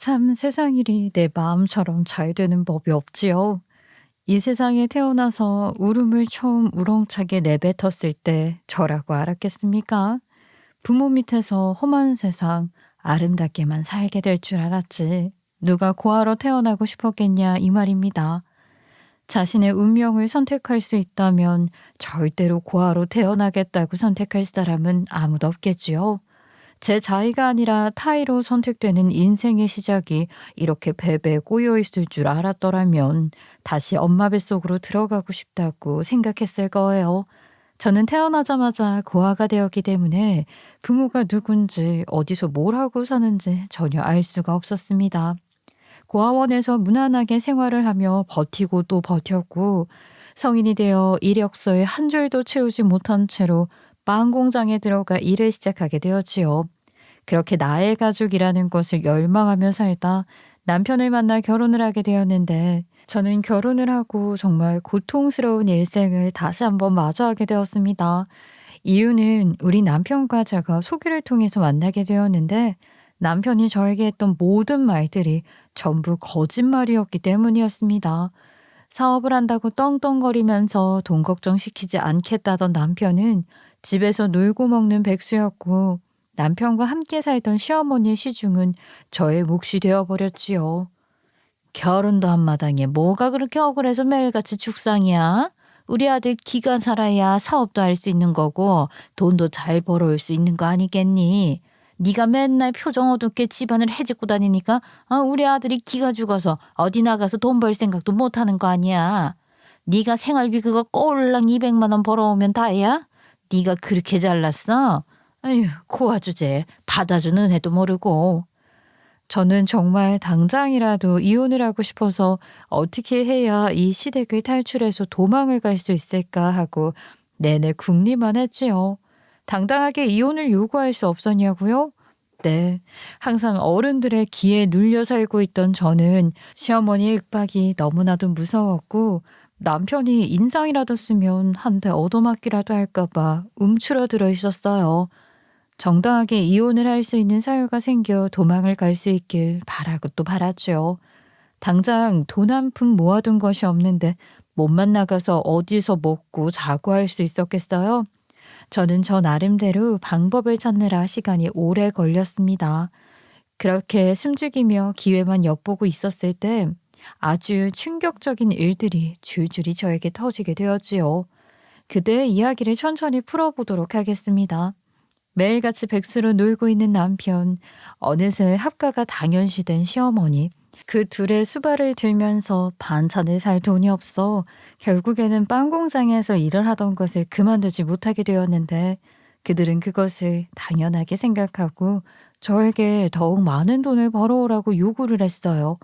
참 세상 일이 내 마음처럼 잘 되는 법이 없지요. 이 세상에 태어나서 울음을 처음 우렁차게 내뱉었을 때 저라고 알았겠습니까? 부모 밑에서 험한 세상 아름답게만 살게 될 줄 알았지. 누가 고아로 태어나고 싶었겠냐 이 말입니다. 자신의 운명을 선택할 수 있다면 절대로 고아로 태어나겠다고 선택할 사람은 아무도 없겠지요. 제 자의가 아니라 타의로 선택되는 인생의 시작이 이렇게 배배에 꼬여 있을 줄 알았더라면 다시 엄마 뱃속으로 들어가고 싶다고 생각했을 거예요. 저는 태어나자마자 고아가 되었기 때문에 부모가 누군지 어디서 뭘 하고 사는지 전혀 알 수가 없었습니다. 고아원에서 무난하게 생활을 하며 버티고 또 버텼고, 성인이 되어 이력서에 한 줄도 채우지 못한 채로 빵 공장에 들어가 일을 시작하게 되었지요. 그렇게 나의 가족이라는 것을 열망하며 살다 남편을 만나 결혼을 하게 되었는데, 저는 결혼을 하고 정말 고통스러운 일생을 다시 한번 마주하게 되었습니다. 이유는 우리 남편과 제가 소개를 통해서 만나게 되었는데, 남편이 저에게 했던 모든 말들이 전부 거짓말이었기 때문이었습니다. 사업을 한다고 떵떵거리면서 돈 걱정시키지 않겠다던 남편은 집에서 놀고 먹는 백수였고, 남편과 함께 살던 시어머니의 시중은 저의 몫이 되어버렸지요. 결혼도 한 마당에 뭐가 그렇게 억울해서 매일같이 죽상이야? 우리 아들 기가 살아야 사업도 할 수 있는 거고 돈도 잘 벌어올 수 있는 거 아니겠니? 네가 맨날 표정 어둡게 집안을 해집고 다니니까 우리 아들이 기가 죽어서 어디 나가서 돈 벌 생각도 못하는 거 아니야. 네가 생활비 그거 꼴랑 200만 원 벌어오면 다야? 네가 그렇게 잘났어? 아휴, 고아 주제 받아주는 은혜도 모르고. 저는 정말 당장이라도 이혼을 하고 싶어서 어떻게 해야 이 시댁을 탈출해서 도망을 갈 수 있을까 하고 내내 궁리만 했지요. 당당하게 이혼을 요구할 수 없었냐고요? 네. 항상 어른들의 기에 눌려 살고 있던 저는 시어머니의 윽박이 너무나도 무서웠고, 남편이 인상이라도 쓰면 한 대 얻어맞기라도 할까봐 움츠러들어 있었어요. 정당하게 이혼을 할 수 있는 사유가 생겨 도망을 갈 수 있길 바라고 또 바랐죠. 당장 돈 한 푼 모아둔 것이 없는데 몸만 나가서 어디서 먹고 자고 할 수 있었겠어요? 저는 저 나름대로 방법을 찾느라 시간이 오래 걸렸습니다. 그렇게 숨죽이며 기회만 엿보고 있었을 때 아주 충격적인 일들이 줄줄이 저에게 터지게 되었지요. 그때의 이야기를 천천히 풀어보도록 하겠습니다. 매일같이 백수로 놀고 있는 남편, 어느새 합가가 당연시된 시어머니, 그 둘의 수발을 들면서 반찬을 살 돈이 없어 결국에는 빵 공장에서 일을 하던 것을 그만두지 못하게 되었는데, 그들은 그것을 당연하게 생각하고 저에게 더욱 많은 돈을 벌어오라고 요구를 했어요.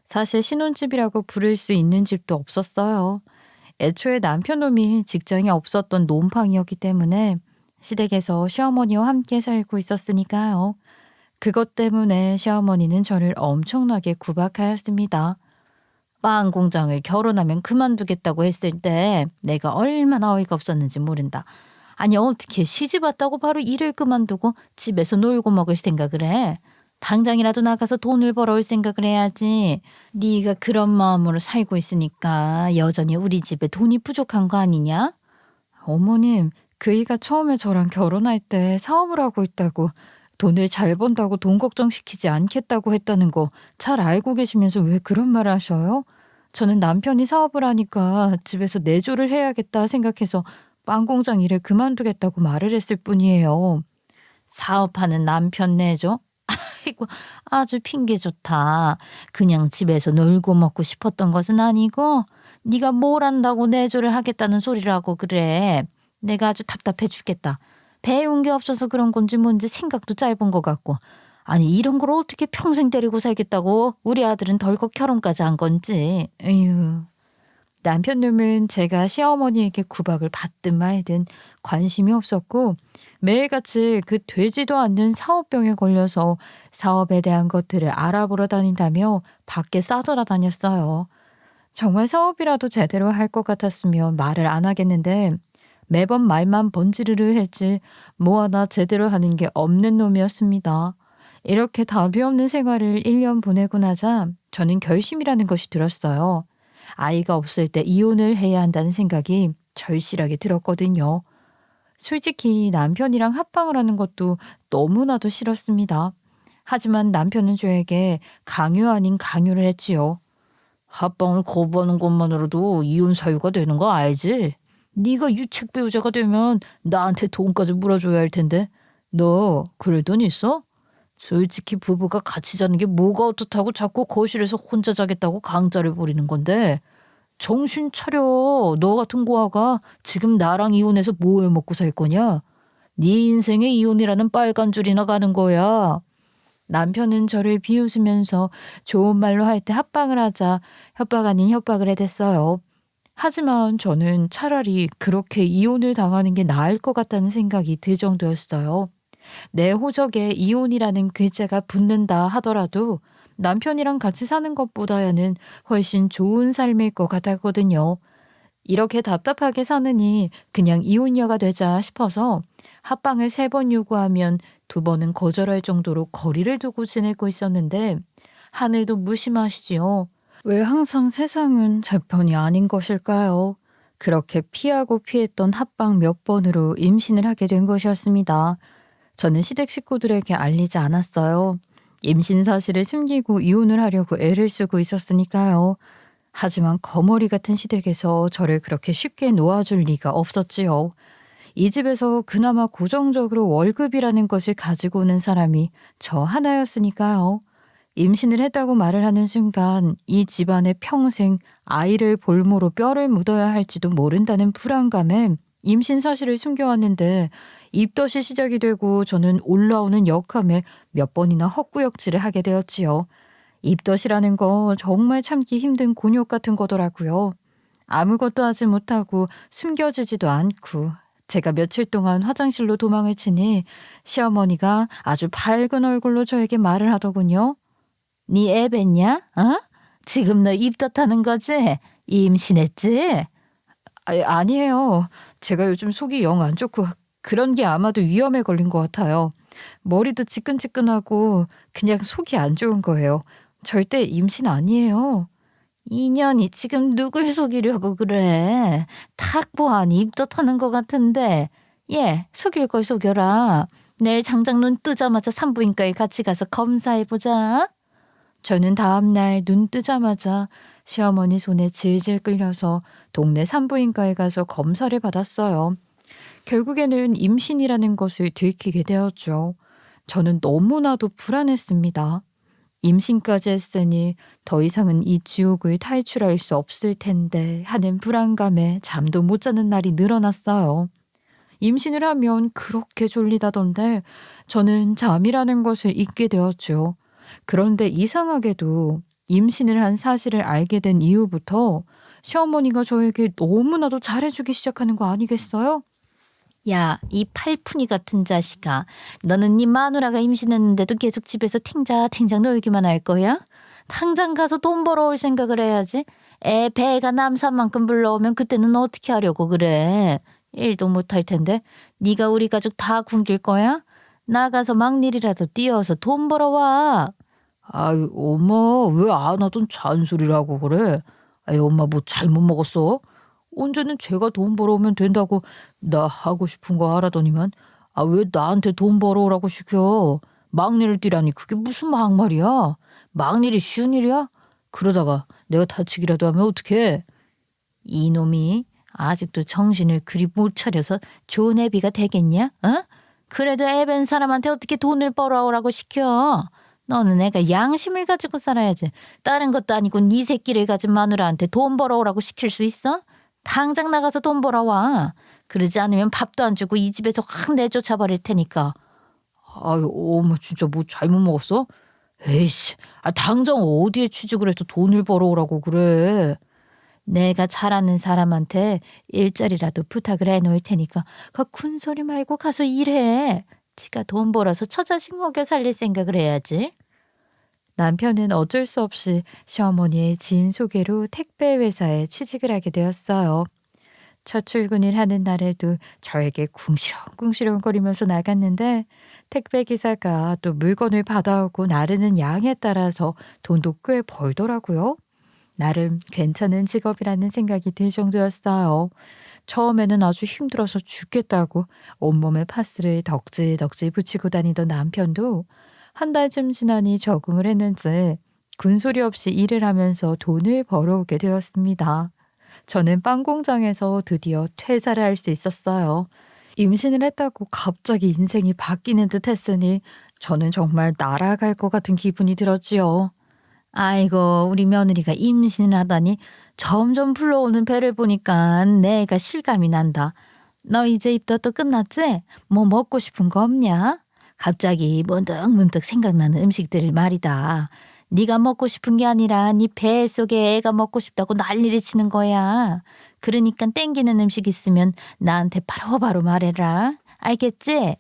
사실 신혼집이라고 부를 수 있는 집도 없었어요. 애초에 남편 놈이 직장이 없었던 논팡이었기 때문에 시댁에서 시어머니와 함께 살고 있었으니까요. 그것 때문에 시어머니는 저를 엄청나게 구박하였습니다. 빵 공장을 결혼하면 그만두겠다고 했을 때 내가 얼마나 어이가 없었는지 모른다. 아니 어떻게 시집 왔다고 바로 일을 그만두고 집에서 놀고 먹을 생각을 해? 당장이라도 나가서 돈을 벌어올 생각을 해야지. 네가 그런 마음으로 살고 있으니까 여전히 우리 집에 돈이 부족한 거 아니냐? 어머님, 그이가 처음에 저랑 결혼할 때 사업을 하고 있다고, 돈을 잘 번다고 돈 걱정시키지 않겠다고 했다는 거 잘 알고 계시면서 왜 그런 말을 하셔요? 저는 남편이 사업을 하니까 집에서 내조를 해야겠다 생각해서 빵 공장 일을 그만두겠다고 말을 했을 뿐이에요. 사업하는 남편 내조? 아이고, 아주 핑계 좋다. 그냥 집에서 놀고 먹고 싶었던 것은 아니고 네가 뭘 한다고 내조를 하겠다는 소리를 하고 그래. 내가 아주 답답해 죽겠다. 배운 게 없어서 그런 건지 뭔지 생각도 짧은 것 같고. 아니 이런 걸 어떻게 평생 데리고 살겠다고 우리 아들은 덜컥 결혼까지 한 건지. 에휴. 남편 놈은 제가 시어머니에게 구박을 받든 말든 관심이 없었고, 매일같이 그 되지도 않는 사업병에 걸려서 사업에 대한 것들을 알아보러 다닌다며 밖에 싸돌아다녔어요. 정말 사업이라도 제대로 할 것 같았으면 말을 안 하겠는데 매번 말만 번지르르 했지 뭐 하나 제대로 하는 게 없는 놈이었습니다. 이렇게 답이 없는 생활을 1년 보내고 나자 저는 결심이라는 것이 들었어요. 아이가 없을 때 이혼을 해야 한다는 생각이 절실하게 들었거든요. 솔직히 남편이랑 합방을 하는 것도 너무나도 싫었습니다. 하지만 남편은 저에게 강요 아닌 강요를 했지요. 합방을 거부하는 것만으로도 이혼 사유가 되는 거 알지? 네가 유책 배우자가 되면 나한테 돈까지 물어줘야 할 텐데. 너 그럴 돈 있어? 솔직히 부부가 같이 자는 게 뭐가 어떻다고 자꾸 거실에서 혼자 자겠다고 강짜를 부리는 건데. 정신 차려. 너 같은 고아가 지금 나랑 이혼해서 뭐 해먹고 살 거냐? 네 인생에 이혼이라는 빨간 줄이나 가는 거야. 남편은 저를 비웃으면서 좋은 말로 할 때 합방을 하자 협박 아닌 협박을 해댔어요. 하지만 저는 차라리 그렇게 이혼을 당하는 게 나을 것 같다는 생각이 들 정도였어요. 내 호적에 이혼이라는 글자가 붙는다 하더라도 남편이랑 같이 사는 것보다는 훨씬 좋은 삶일 것 같았거든요. 이렇게 답답하게 사느니 그냥 이혼녀가 되자 싶어서 합방을 3번 요구하면 2번은 거절할 정도로 거리를 두고 지내고 있었는데 하늘도 무심하시지요. 왜 항상 세상은 제 편이 아닌 것일까요? 그렇게 피하고 피했던 합방 몇 번으로 임신을 하게 된 것이었습니다. 저는 시댁 식구들에게 알리지 않았어요. 임신 사실을 숨기고 이혼을 하려고 애를 쓰고 있었으니까요. 하지만 거머리 같은 시댁에서 저를 그렇게 쉽게 놓아줄 리가 없었지요. 이 집에서 그나마 고정적으로 월급이라는 것을 가지고 오는 사람이 저 하나였으니까요. 임신을 했다고 말을 하는 순간 이 집안에 평생 아이를 볼모로 뼈를 묻어야 할지도 모른다는 불안감에 임신 사실을 숨겨왔는데 입덧이 시작이 되고 저는 올라오는 역함에 몇 번이나 헛구역질을 하게 되었지요. 입덧이라는 거 정말 참기 힘든 곤욕 같은 거더라고요. 아무것도 하지 못하고 숨겨지지도 않고 제가 며칠 동안 화장실로 도망을 치니 시어머니가 아주 밝은 얼굴로 저에게 말을 하더군요. 네 애 뵀냐? 어? 지금 너 입덧하는 거지? 임신했지? 아니에요. 제가 요즘 속이 영 안 좋고 그런 게 아마도 위험에 걸린 것 같아요. 머리도 지끈지끈하고 그냥 속이 안 좋은 거예요. 절대 임신 아니에요. 인연이 지금 누굴 속이려고 그래. 탁 보아하니 입덧하는 것 같은데. 예, 속일 걸 속여라. 내일 당장 눈 뜨자마자 산부인과에 같이 가서 검사해보자. 저는 다음날 눈 뜨자마자 시어머니 손에 질질 끌려서 동네 산부인과에 가서 검사를 받았어요. 결국에는 임신이라는 것을 들키게 되었죠. 저는 너무나도 불안했습니다. 임신까지 했으니 더 이상은 이 지옥을 탈출할 수 없을 텐데 하는 불안감에 잠도 못 자는 날이 늘어났어요. 임신을 하면 그렇게 졸리다던데 저는 잠이라는 것을 잊게 되었죠. 그런데 이상하게도 임신을 한 사실을 알게 된 이후부터 시어머니가 저에게 너무나도 잘해주기 시작하는 거 아니겠어요? 야, 이 팔푼이 같은 자식아. 너는 네 마누라가 임신했는데도 계속 집에서 탱자탱자 놀기만 할 거야? 당장 가서 돈 벌어올 생각을 해야지. 애 배가 남산 만큼 불러오면 그때는 어떻게 하려고 그래? 일도 못할 텐데. 네가 우리 가족 다 굶길 거야? 나가서 막일이라도 뛰어서 돈 벌어와. 아유, 엄마 왜 안 하던 잔소리라고 그래? 아유, 엄마 뭐 잘못 먹었어? 언제는 제가 돈 벌어오면 된다고 나 하고 싶은 거 하라더니만 왜 나한테 돈 벌어오라고 시켜? 막일을 뛰라니 그게 무슨 막말이야? 막일이 쉬운 일이야? 그러다가 내가 다치기라도 하면 어떡해? 이놈이 아직도 정신을 그리 못 차려서 좋은 애비가 되겠냐? 어? 그래도 애벤 사람한테 어떻게 돈을 벌어오라고 시켜? 너는 애가 양심을 가지고 살아야지. 다른 것도 아니고 네 새끼를 가진 마누라한테 돈 벌어오라고 시킬 수 있어? 당장 나가서 돈 벌어와. 그러지 않으면 밥도 안 주고 이 집에서 확 내쫓아 버릴 테니까. 아유, 엄마 진짜 뭐 잘못 먹었어? 에이씨, 당장 어디에 취직을 해서 돈을 벌어오라고 그래. 내가 잘 아는 사람한테 일자리라도 부탁을 해놓을 테니까 그 군소리 말고 가서 일해. 지가 돈 벌어서 처자식 먹여 살릴 생각을 해야지. 남편은 어쩔 수 없이 시어머니의 지인 소개로 택배 회사에 취직을 하게 되었어요. 첫 출근을 하는 날에도 저에게 궁시렁궁시렁거리면서 나갔는데 택배 기사가 또 물건을 받아오고 나르는 양에 따라서 돈도 꽤 벌더라고요. 나름 괜찮은 직업이라는 생각이 들 정도였어요. 처음에는 아주 힘들어서 죽겠다고 온몸에 파스를 덕지덕지 붙이고 다니던 남편도 한 달쯤 지나니 적응을 했는지 군소리 없이 일을 하면서 돈을 벌어오게 되었습니다. 저는 빵 공장에서 드디어 퇴사를 할 수 있었어요. 임신을 했다고 갑자기 인생이 바뀌는 듯 했으니 저는 정말 날아갈 것 같은 기분이 들었지요. 아이고, 우리 며느리가 임신을 하다니 점점 불러오는 배를 보니까 내가 실감이 난다. 너 이제 입덧도 끝났지? 뭐 먹고 싶은 거 없냐? 갑자기 문득문득 생각나는 음식들을 말이다. 네가 먹고 싶은 게 아니라 네 뱃속에 애가 먹고 싶다고 난리를 치는 거야. 그러니까 땡기는 음식 있으면 나한테 바로바로 말해라. 알겠지?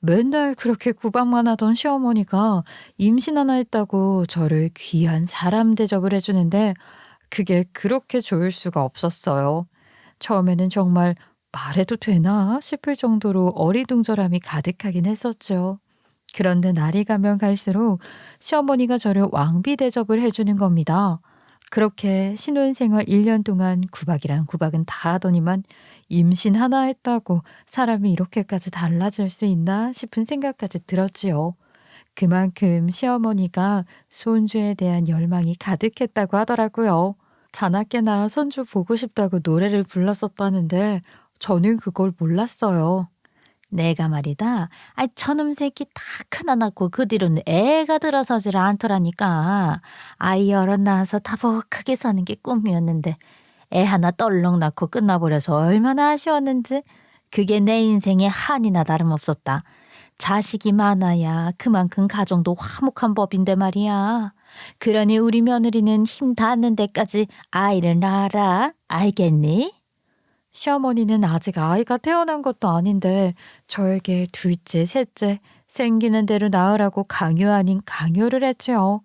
맨날 그렇게 구박만 하던 시어머니가 임신 하나 했다고 저를 귀한 사람 대접을 해주는데 그게 그렇게 좋을 수가 없었어요. 처음에는 정말 말해도 되나 싶을 정도로 어리둥절함이 가득하긴 했었죠. 그런데 날이 가면 갈수록 시어머니가 저를 왕비 대접을 해주는 겁니다. 그렇게 신혼생활 1년 동안 구박이란 구박은 다 하더니만 임신 하나 했다고 사람이 이렇게까지 달라질 수 있나 싶은 생각까지 들었지요. 그만큼 시어머니가 손주에 대한 열망이 가득했다고 하더라고요. 자나깨나 손주 보고 싶다고 노래를 불렀었다는데 저는 그걸 몰랐어요. 내가 말이다. 저놈 새끼 딱 하나 낳고 그 뒤로는 애가 들어서질 않더라니까. 아이 여럿 낳아서 다복하게 사는 게 꿈이었는데 애 하나 떨렁 낳고 끝나버려서 얼마나 아쉬웠는지. 그게 내 인생의 한이나 다름없었다. 자식이 많아야 그만큼 가정도 화목한 법인데 말이야. 그러니 우리 며느리는 힘 닿는 데까지 아이를 낳아라. 알겠니? 시어머니는 아직 아이가 태어난 것도 아닌데 저에게 둘째, 셋째 생기는 대로 낳으라고 강요 아닌 강요를 했죠.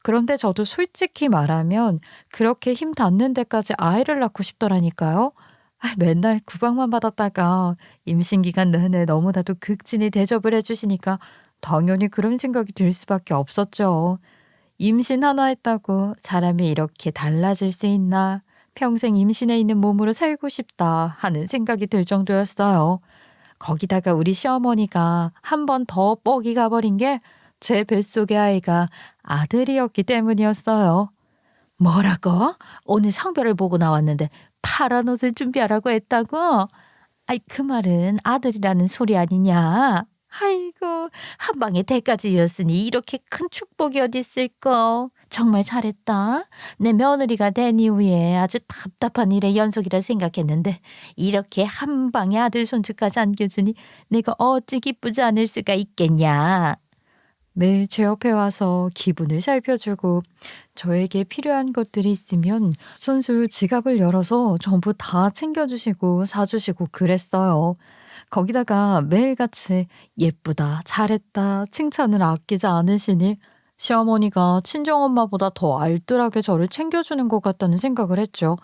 그런데 저도 솔직히 말하면 그렇게 힘 닿는 데까지 아이를 낳고 싶더라니까요. 맨날 구박만 받았다가 임신 기간 내내 너무나도 극진히 대접을 해주시니까 당연히 그런 생각이 들 수밖에 없었죠. 임신 하나 했다고 사람이 이렇게 달라질 수 있나? 평생 임신해 있는 몸으로 살고 싶다 하는 생각이 들 정도였어요. 거기다가 우리 시어머니가 한 번 더 뻑이 가버린 게 제 뱃속의 아이가 아들이었기 때문이었어요. 뭐라고? 오늘 성별을 보고 나왔는데 파란 옷을 준비하라고 했다고? 그 말은 아들이라는 소리 아니냐? 아이고, 한 방에 대까지였으니 이렇게 큰 축복이 어디 있을까? 정말 잘했다. 내 며느리가 된 이후에 아주 답답한 일의 연속이라 생각했는데 이렇게 한 방에 아들 손주까지 안겨주니 내가 어찌 기쁘지 않을 수가 있겠냐. 매일 제 옆에 와서 기분을 살펴주고 저에게 필요한 것들이 있으면 손수 지갑을 열어서 전부 다 챙겨주시고 사주시고 그랬어요. 거기다가 매일같이 예쁘다, 잘했다 칭찬을 아끼지 않으시니 시어머니가 친정엄마보다 더 알뜰하게 저를 챙겨주는 것 같다는 생각을 했죠.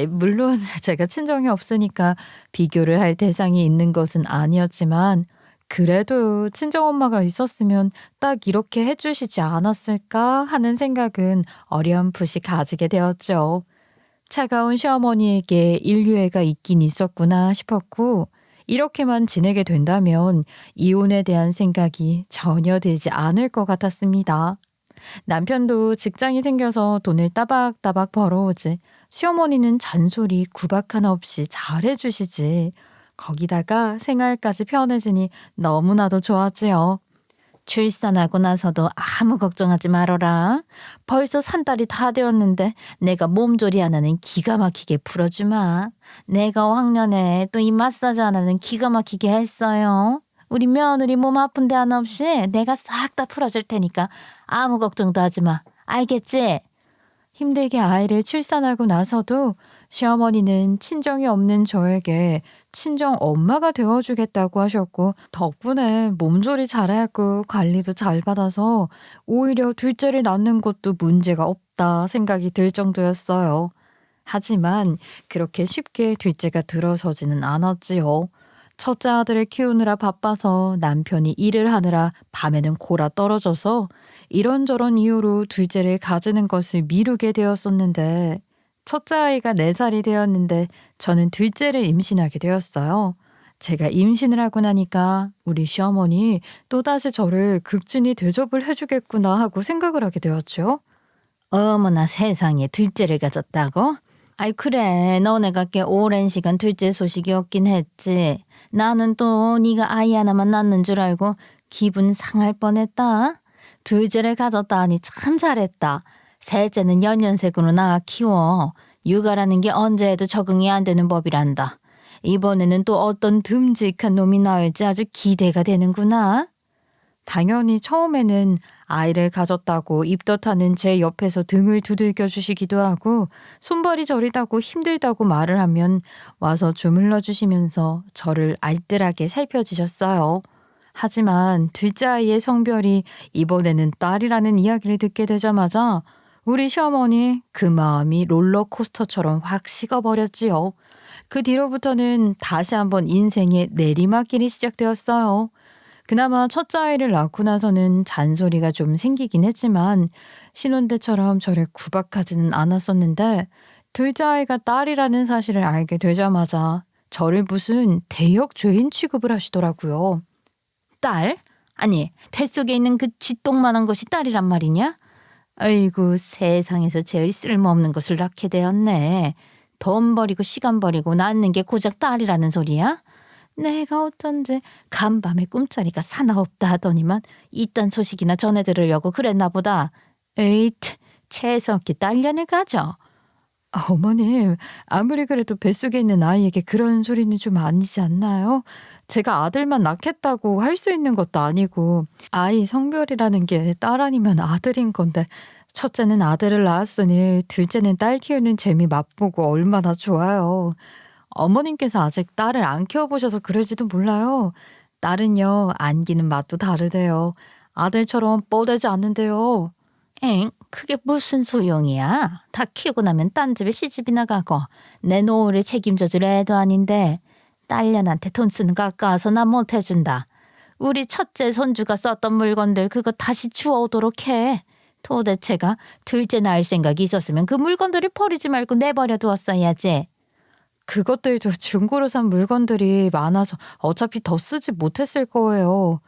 물론 제가 친정이 없으니까 비교를 할 대상이 있는 것은 아니었지만 그래도 친정엄마가 있었으면 딱 이렇게 해주시지 않았을까 하는 생각은 어렴풋이 가지게 되었죠. 차가운 시어머니에게 인류애가 있긴 있었구나 싶었고 이렇게만 지내게 된다면 이혼에 대한 생각이 전혀 들지 않을 것 같았습니다. 남편도 직장이 생겨서 돈을 따박따박 벌어오지 시어머니는 잔소리 구박 하나 없이 잘해주시지. 거기다가 생활까지 편해지니 너무나도 좋았지요. 출산하고 나서도 아무 걱정하지 말어라. 벌써 산 달이 다 되었는데 내가 몸조리 하나는 기가 막히게 풀어주마. 내가 왕년에 또 이 마사지 하나는 기가 막히게 했어요. 우리 며느리 몸 아픈 데 하나 없이 내가 싹 다 풀어줄 테니까 아무 걱정도 하지 마. 알겠지? 힘들게 아이를 출산하고 나서도 시어머니는 친정이 없는 저에게 친정 엄마가 되어주겠다고 하셨고 덕분에 몸조리 잘하고 관리도 잘 받아서 오히려 둘째를 낳는 것도 문제가 없다 생각이 들 정도였어요. 하지만 그렇게 쉽게 둘째가 들어서지는 않았지요. 첫째 아들을 키우느라 바빠서 남편이 일을 하느라 밤에는 골아 떨어져서 이런저런 이유로 둘째를 가지는 것을 미루게 되었었는데 첫째 아이가 4살이 되었는데 저는 둘째를 임신하게 되었어요. 제가 임신을 하고 나니까 우리 시어머니 또다시 저를 극진히 대접을 해주겠구나 하고 생각을 하게 되었죠. 어머나 세상에 둘째를 가졌다고? 아이 그래 너네가 꽤 오랜 시간 둘째 소식이 없긴 했지. 나는 또 네가 아이 하나만 낳는 줄 알고 기분 상할 뻔했다. 둘째를 가졌다 하니 참 잘했다. 셋째는 연년생으로 낳아 키워. 육아라는 게 언제 해도 적응이 안 되는 법이란다. 이번에는 또 어떤 듬직한 놈이 나올지 아주 기대가 되는구나. 당연히 처음에는 아이를 가졌다고 입덧하는 제 옆에서 등을 두들겨 주시기도 하고 손발이 저리다고 힘들다고 말을 하면 와서 주물러 주시면서 저를 알뜰하게 살펴주셨어요. 하지만 둘째 아이의 성별이 이번에는 딸이라는 이야기를 듣게 되자마자 우리 시어머니 그 마음이 롤러코스터처럼 확 식어버렸지요. 그 뒤로부터는 다시 한번 인생의 내리막길이 시작되었어요. 그나마 첫째 아이를 낳고 나서는 잔소리가 좀 생기긴 했지만 신혼 때처럼 저를 구박하지는 않았었는데 둘째 아이가 딸이라는 사실을 알게 되자마자 저를 무슨 대역 죄인 취급을 하시더라고요. 딸? 아니 뱃속에 있는 그 쥐똥만한 것이 딸이란 말이냐? 아이고 세상에서 제일 쓸모없는 것을 낳게 되었네. 돈 버리고 시간 버리고 낳는 게 고작 딸이라는 소리야? 내가 어쩐지 간밤에 꿈자리가 사나없다 하더니만 이딴 소식이나 전해 들으려고 그랬나 보다. 에이트 채석기 딸년을 가져. 어머님, 아무리 그래도 뱃속에 있는 아이에게 그런 소리는 좀 아니지 않나요? 제가 아들만 낳겠다고 할 수 있는 것도 아니고 아이 성별이라는 게 딸 아니면 아들인 건데 첫째는 아들을 낳았으니 둘째는 딸 키우는 재미 맛보고 얼마나 좋아요. 어머님께서 아직 딸을 안 키워보셔서 그러지도 몰라요. 딸은요, 안기는 맛도 다르대요. 아들처럼 뻗대지 않는데요. 엥? 그게 무슨 소용이야? 다 키우고 나면 딴 집에 시집이나 가고 내 노후를 책임져줄 애도 아닌데 딸년한테 돈 쓰는 거 아까워서 나 못해준다. 우리 첫째 손주가 썼던 물건들 그거 다시 주워오도록 해. 도대체가 둘째 낳을 생각이 있었으면 그 물건들을 버리지 말고 내버려 두었어야지. 그것들도 중고로 산 물건들이 많아서 어차피 더 쓰지 못했을 거예요.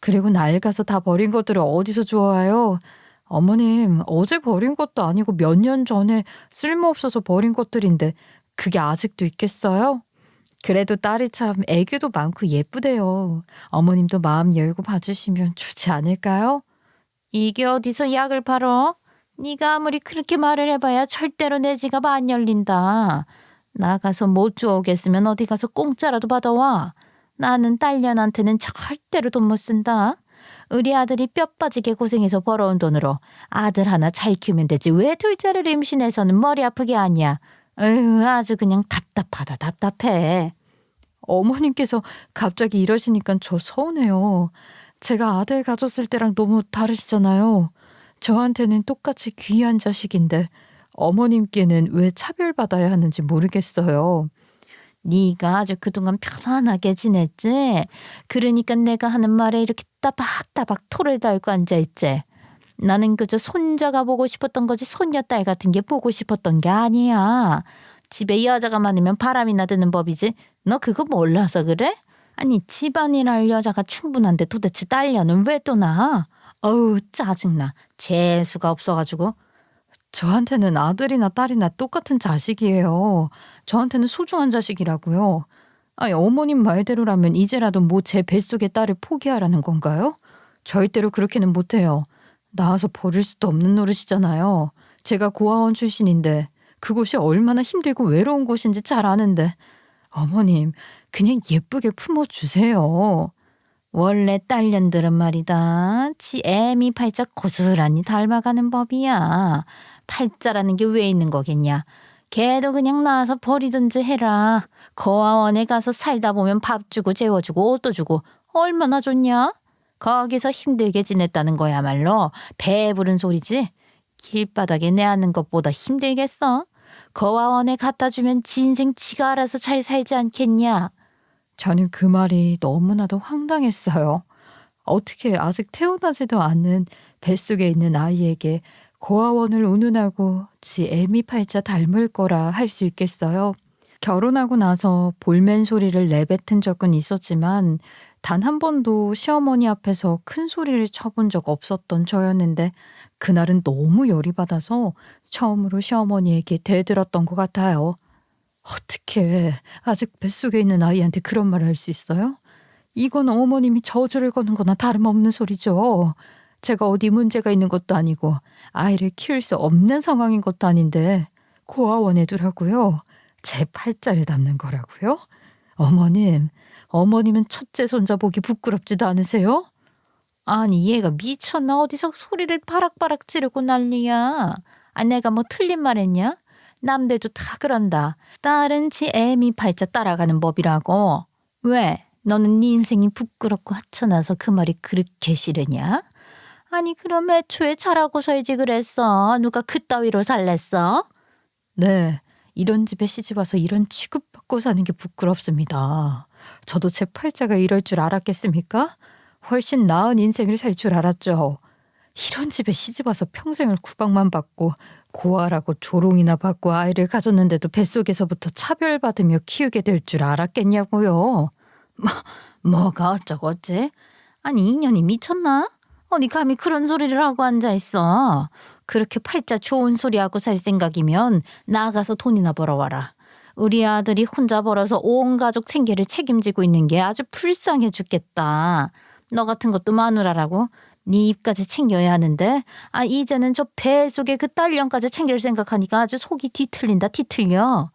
그리고 낡아서 다 버린 것들을 어디서 주워와요? 어머님, 어제 버린 것도 아니고 몇 년 전에 쓸모없어서 버린 것들인데 그게 아직도 있겠어요? 그래도 딸이 참 애교도 많고 예쁘대요. 어머님도 마음 열고 봐주시면 좋지 않을까요? 이게 어디서 약을 팔어? 네가 아무리 그렇게 말을 해봐야 절대로 내 지갑 안 열린다. 나가서 못 주워오겠으면 어디 가서 공짜라도 받아와. 나는 딸년한테는 절대로 돈 못 쓴다. 우리 아들이 뼈 빠지게 고생해서 벌어온 돈으로 아들 하나 잘 키우면 되지 왜 둘째를 임신해서는 머리 아프게 하냐. 에휴 아주 그냥 답답하다 답답해. 어머님께서 갑자기 이러시니까 저 서운해요. 제가 아들 가졌을 때랑 너무 다르시잖아요. 저한테는 똑같이 귀한 자식인데 어머님께는 왜 차별받아야 하는지 모르겠어요. 네가 아주 그동안 편안하게 지냈지? 그러니까 내가 하는 말에 이렇게 따박따박 토를 달고 앉아있지? 나는 그저 손자가 보고 싶었던 거지 손녀딸 같은 게 보고 싶었던 게 아니야. 집에 여자가 많으면 바람이나 드는 법이지. 너 그거 몰라서 그래? 아니 집안일 할 여자가 충분한데 도대체 딸려는 왜 또 낳아? 어우 짜증나. 재수가 없어가지고. 저한테는 아들이나 딸이나 똑같은 자식이에요. 저한테는 소중한 자식이라고요. 아니, 어머님 말대로라면 이제라도 뭐 제 뱃속의 딸을 포기하라는 건가요? 절대로 그렇게는 못해요. 낳아서 버릴 수도 없는 노릇이잖아요. 제가 고아원 출신인데 그곳이 얼마나 힘들고 외로운 곳인지 잘 아는데 어머님 그냥 예쁘게 품어주세요. 원래 딸년들은 말이다. 지 애미 팔자 고스란히 닮아가는 법이야. 팔자라는 게 왜 있는 거겠냐. 걔도 그냥 낳아서 버리든지 해라. 고아원에 가서 살다 보면 밥 주고 재워주고 옷도 주고 얼마나 좋냐. 거기서 힘들게 지냈다는 거야말로 배부른 소리지. 길바닥에 내앉는 것보다 힘들겠어. 거와원에 갖다 주면 지 인생 지가 알아서 잘 살지 않겠냐? 저는 그 말이 너무나도 황당했어요. 어떻게 아직 태어나지도 않은 뱃속에 있는 아이에게 고아원을 운운하고 지 애미 팔자 닮을 거라 할 수 있겠어요? 결혼하고 나서 볼멘 소리를 내뱉은 적은 있었지만 단 한 번도 시어머니 앞에서 큰 소리를 쳐본 적 없었던 저였는데 그날은 너무 열이 받아서 처음으로 시어머니에게 대들었던 것 같아요. 어떻게 아직 뱃속에 있는 아이한테 그런 말을 할 수 있어요? 이건 어머님이 저주를 거는 거나 다름없는 소리죠. 제가 어디 문제가 있는 것도 아니고 아이를 키울 수 없는 상황인 것도 아닌데 고아원에 두라고요? 제 팔자를 담는 거라고요? 어머님은 첫째 손자 보기 부끄럽지도 않으세요? 아니 얘가 미쳤나? 어디서 소리를 바락바락 지르고 난리야. 아 내가 뭐 틀린 말 했냐? 남들도 다 그런다. 딸은 지 애미 팔자 따라가는 법이라고. 왜? 너는 네 인생이 부끄럽고 하찮아서 그 말이 그렇게 싫으냐? 아니 그럼 애초에 잘하고 살지 그랬어. 누가 그따위로 살랬어? 네, 이런 집에 시집 와서 이런 취급받고 사는 게 부끄럽습니다. 저도 제 팔자가 이럴 줄 알았겠습니까? 훨씬 나은 인생을 살 줄 알았죠. 이런 집에 시집 와서 평생을 구박만 받고 고아라고 조롱이나 받고 아이를 가졌는데도 뱃속에서부터 차별받으며 키우게 될 줄 알았겠냐고요. 뭐가 어쩌고 어째? 아니 인연이 미쳤나? 어디 감히 그런 소리를 하고 앉아있어. 그렇게 팔자 좋은 소리하고 살 생각이면 나가서 돈이나 벌어와라. 우리 아들이 혼자 벌어서 온 가족 생계를 책임지고 있는 게 아주 불쌍해 죽겠다. 너 같은 것도 마누라라고? 네 입까지 챙겨야 하는데 이제는 저 배 속에 그 딸년까지 챙길 생각하니까 아주 속이 뒤틀린다 뒤틀려.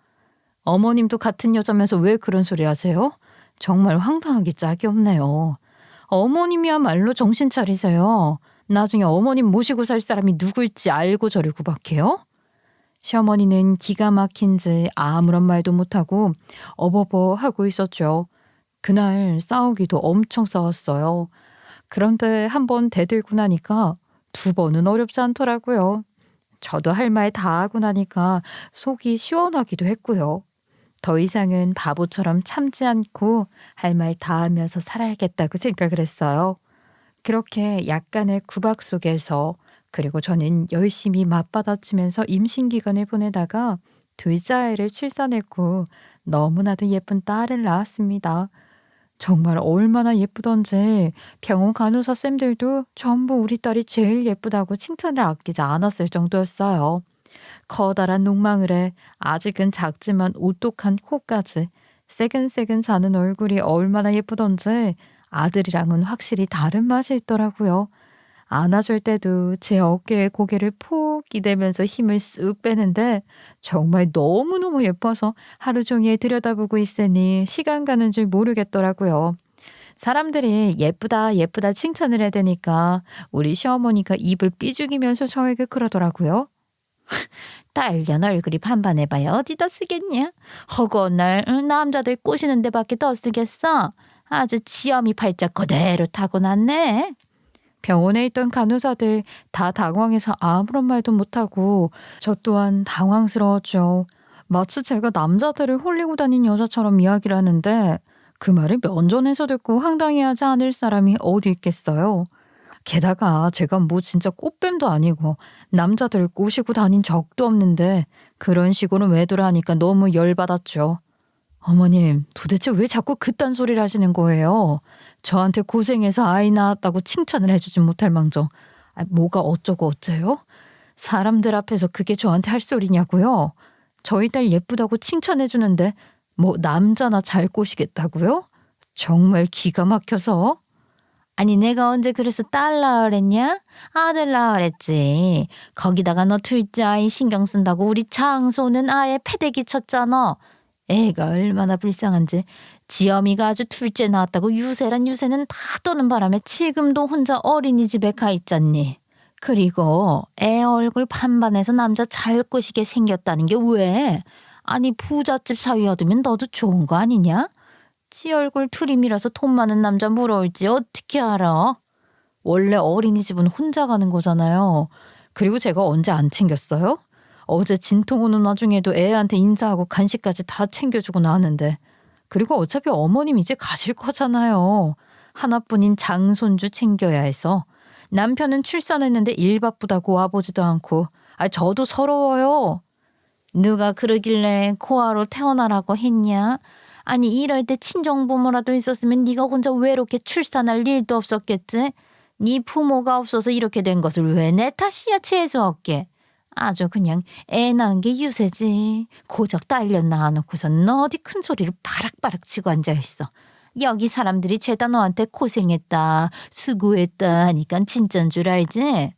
어머님도 같은 여자면서 왜 그런 소리 하세요? 정말 황당하기 짝이 없네요. 어머님이야말로 정신 차리세요. 나중에 어머님 모시고 살 사람이 누굴지 알고 저를 구박해요? 시어머니는 기가 막힌지 아무런 말도 못하고 어버버 하고 있었죠. 그날 싸우기도 엄청 싸웠어요. 그런데 한 번 대들고 나니까 두 번은 어렵지 않더라고요. 저도 할 말 다 하고 나니까 속이 시원하기도 했고요. 더 이상은 바보처럼 참지 않고 할 말 다 하면서 살아야겠다고 생각을 했어요. 그렇게 약간의 구박 속에서 그리고 저는 열심히 맞받아치면서 임신 기간을 보내다가 둘째 아이를 출산했고 너무나도 예쁜 딸을 낳았습니다. 정말 얼마나 예쁘던지 병원 간호사 쌤들도 전부 우리 딸이 제일 예쁘다고 칭찬을 아끼지 않았을 정도였어요. 커다란 녹망울에 아직은 작지만 오똑한 코까지 새근새근 자는 얼굴이 얼마나 예쁘던지 아들이랑은 확실히 다른 맛이 있더라고요. 안아줄 때도 제 어깨에 고개를 폭 기대면서 힘을 쑥 빼는데 정말 너무너무 예뻐서 하루 종일 들여다보고 있으니 시간 가는 줄 모르겠더라고요. 사람들이 예쁘다 예쁘다 칭찬을 해대니까 우리 시어머니가 입을 삐죽이면서 저에게 그러더라고요. 딸년 얼굴이 반반해봐야 어디다 쓰겠냐? 허구한 날 남자들 꼬시는 데밖에 더 쓰겠어? 아주 지엄이 팔자 그대로 타고났네. 병원에 있던 간호사들 다 당황해서 아무런 말도 못하고 저 또한 당황스러웠죠. 마치 제가 남자들을 홀리고 다닌 여자처럼 이야기를 하는데 그 말을 면전에서 듣고 황당해하지 않을 사람이 어디 있겠어요. 게다가 제가 뭐 진짜 꽃뱀도 아니고 남자들을 꼬시고 다닌 적도 없는데 그런 식으로 외도를 하니까 너무 열받았죠. 어머님, 도대체 왜 자꾸 그딴 소리를 하시는 거예요? 저한테 고생해서 아이 낳았다고 칭찬을 해주진 못할 망정. 뭐가 어쩌고 어째요? 사람들 앞에서 그게 저한테 할 소리냐고요? 저희 딸 예쁘다고 칭찬해주는데 뭐 남자나 잘 꼬시겠다고요? 정말 기가 막혀서. 아니 내가 언제 그래서 딸 낳으랬냐? 아들 낳으랬지. 거기다가 너 둘째 아이 신경 쓴다고 우리 장소는 아예 패대기 쳤잖아. 애가 얼마나 불쌍한지. 지엄이가 아주 둘째 낳았다고 유세란 유세는 다 떠는 바람에 지금도 혼자 어린이집에 가 있잖니. 그리고 애 얼굴 반반해서 남자 잘 꼬시게 생겼다는 게 왜? 아니 부잣집 사위 얻으면 너도 좋은 거 아니냐? 지 얼굴 트림이라서 돈 많은 남자 물어올지 어떻게 알아? 원래 어린이집은 혼자 가는 거잖아요. 그리고 제가 언제 안 챙겼어요? 어제 진통 오는 와중에도 애한테 인사하고 간식까지 다 챙겨주고 나왔는데. 그리고 어차피 어머님 이제 가실 거잖아요. 하나뿐인 장손주 챙겨야 해서. 남편은 출산했는데 일 바쁘다고 와보지도 않고. 저도 서러워요. 누가 그러길래 고아로 태어나라고 했냐? 아니 이럴 때 친정부모라도 있었으면 네가 혼자 외롭게 출산할 일도 없었겠지? 네 부모가 없어서 이렇게 된 것을 왜 내 탓이야 재수없게. 아주 그냥 애 낳은 게 유세지. 고작 딸려 낳아놓고선 너 어디 큰 소리를 바락바락 치고 앉아있어. 여기 사람들이 죄다 너한테 고생했다 수고했다 하니까 진짠 줄 알지?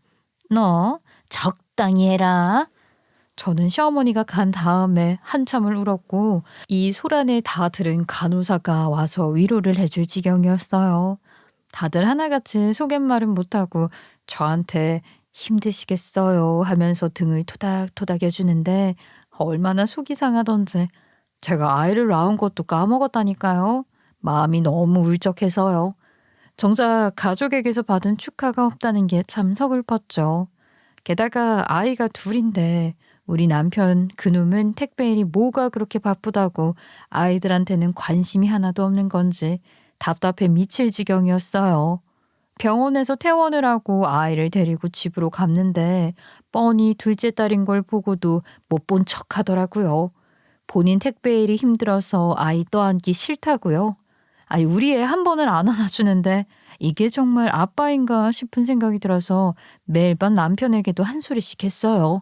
너 적당히 해라. 저는 시어머니가 간 다음에 한참을 울었고 이 소란을 다 들은 간호사가 와서 위로를 해줄 지경이었어요. 다들 하나같이 속갯말은 못하고 저한테 힘드시겠어요 하면서 등을 토닥토닥 해주는데 얼마나 속이 상하던지 제가 아이를 낳은 것도 까먹었다니까요. 마음이 너무 울적해서요. 정작 가족에게서 받은 축하가 없다는 게 참 서글펐죠. 게다가 아이가 둘인데 우리 남편 그놈은 택배일이 뭐가 그렇게 바쁘다고 아이들한테는 관심이 하나도 없는 건지 답답해 미칠 지경이었어요. 병원에서 퇴원을 하고 아이를 데리고 집으로 갔는데 뻔히 둘째 딸인 걸 보고도 못 본 척 하더라고요. 본인 택배일이 힘들어서 아이 떠안기 싫다고요. 우리 애 한 번을 안 안아주는데 이게 정말 아빠인가 싶은 생각이 들어서 매일 밤 남편에게도 한 소리씩 했어요.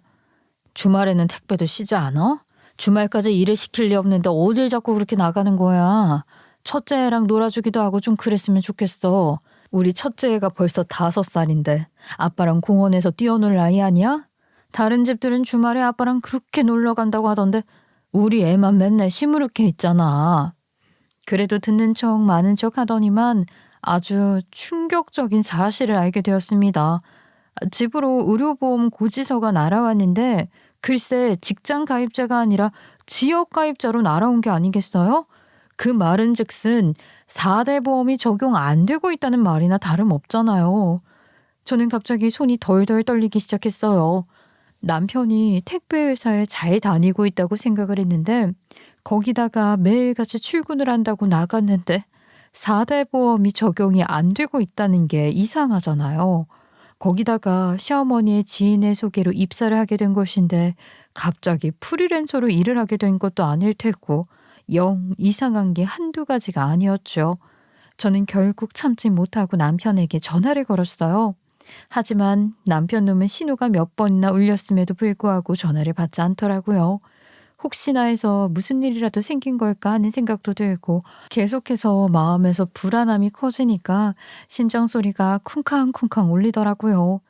주말에는 택배도 쉬지 않아? 주말까지 일을 시킬 리 없는데 어딜 자꾸 그렇게 나가는 거야. 첫째 애랑 놀아주기도 하고 좀 그랬으면 좋겠어. 우리 첫째 애가 벌써 5살인데 아빠랑 공원에서 뛰어놀 나이 아니야? 다른 집들은 주말에 아빠랑 그렇게 놀러 간다고 하던데 우리 애만 맨날 시무룩해 있잖아. 그래도 듣는 척 많은 척 하더니만 아주 충격적인 사실을 알게 되었습니다. 집으로 의료보험 고지서가 날아왔는데 글쎄 직장 가입자가 아니라 지역 가입자로 날아온 게 아니겠어요? 그 말은 즉슨 4대 보험이 적용 안 되고 있다는 말이나 다름없잖아요. 저는 갑자기 손이 덜덜 떨리기 시작했어요. 남편이 택배회사에 잘 다니고 있다고 생각을 했는데 거기다가 매일같이 출근을 한다고 나갔는데 4대 보험이 적용이 안 되고 있다는 게 이상하잖아요. 거기다가 시어머니의 지인의 소개로 입사를 하게 된 것인데 갑자기 프리랜서로 일을 하게 된 것도 아닐 테고 영 이상한 게 한두 가지가 아니었죠. 저는 결국 참지 못하고 남편에게 전화를 걸었어요. 하지만 남편 놈은 신호가 몇 번이나 울렸음에도 불구하고 전화를 받지 않더라고요. 혹시나 해서 무슨 일이라도 생긴 걸까 하는 생각도 들고 계속해서 마음에서 불안함이 커지니까 심장 소리가 쿵쾅쿵쾅 울리더라고요.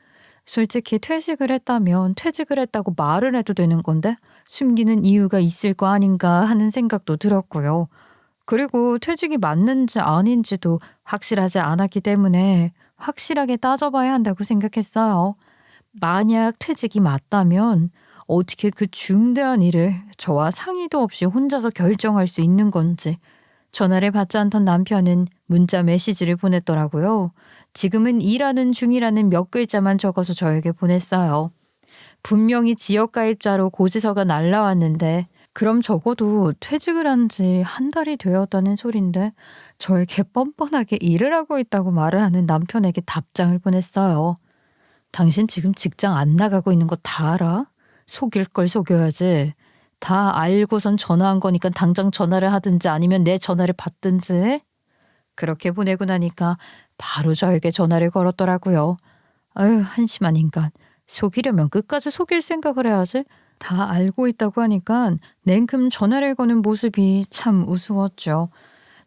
솔직히 퇴직을 했다면 퇴직을 했다고 말을 해도 되는 건데 숨기는 이유가 있을 거 아닌가 하는 생각도 들었고요. 그리고 퇴직이 맞는지 아닌지도 확실하지 않았기 때문에 확실하게 따져봐야 한다고 생각했어요. 만약 퇴직이 맞다면 어떻게 그 중대한 일을 저와 상의도 없이 혼자서 결정할 수 있는 건지. 전화를 받지 않던 남편은 문자 메시지를 보냈더라고요. 지금은 일하는 중이라는 몇 글자만 적어서 저에게 보냈어요. 분명히 지역가입자로 고지서가 날라왔는데 그럼 적어도 퇴직을 한 지 한 달이 되었다는 소린데 저에게 뻔뻔하게 일을 하고 있다고 말을 하는 남편에게 답장을 보냈어요. 당신 지금 직장 안 나가고 있는 거 다 알아? 속일 걸 속여야지. 다 알고선 전화한 거니까 당장 전화를 하든지 아니면 내 전화를 받든지. 그렇게 보내고 나니까 바로 저에게 전화를 걸었더라고요. 아유, 한심한 인간. 속이려면 끝까지 속일 생각을 해야지. 다 알고 있다고 하니까 냉큼 전화를 거는 모습이 참 우스웠죠.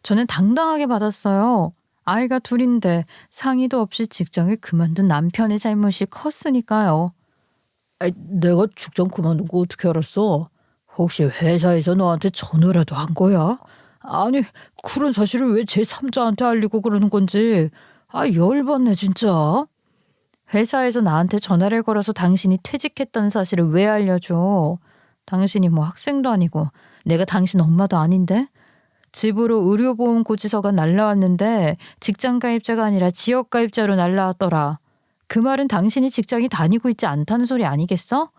저는 당당하게 받았어요. 아이가 둘인데 상의도 없이 직장을 그만둔 남편의 잘못이 컸으니까요. 내가 직장 그만둔 거 어떻게 알았어? 혹시 회사에서 너한테 전화라도 한 거야? 아니, 그런 사실을 왜 제3자한테 알리고 그러는 건지. 열받네 진짜. 회사에서 나한테 전화를 걸어서 당신이 퇴직했다는 사실을 왜 알려줘? 당신이 뭐 학생도 아니고 내가 당신 엄마도 아닌데? 집으로 의료보험 고지서가 날라왔는데 직장 가입자가 아니라 지역 가입자로 날라왔더라. 그 말은 당신이 직장에 다니고 있지 않다는 소리 아니겠어?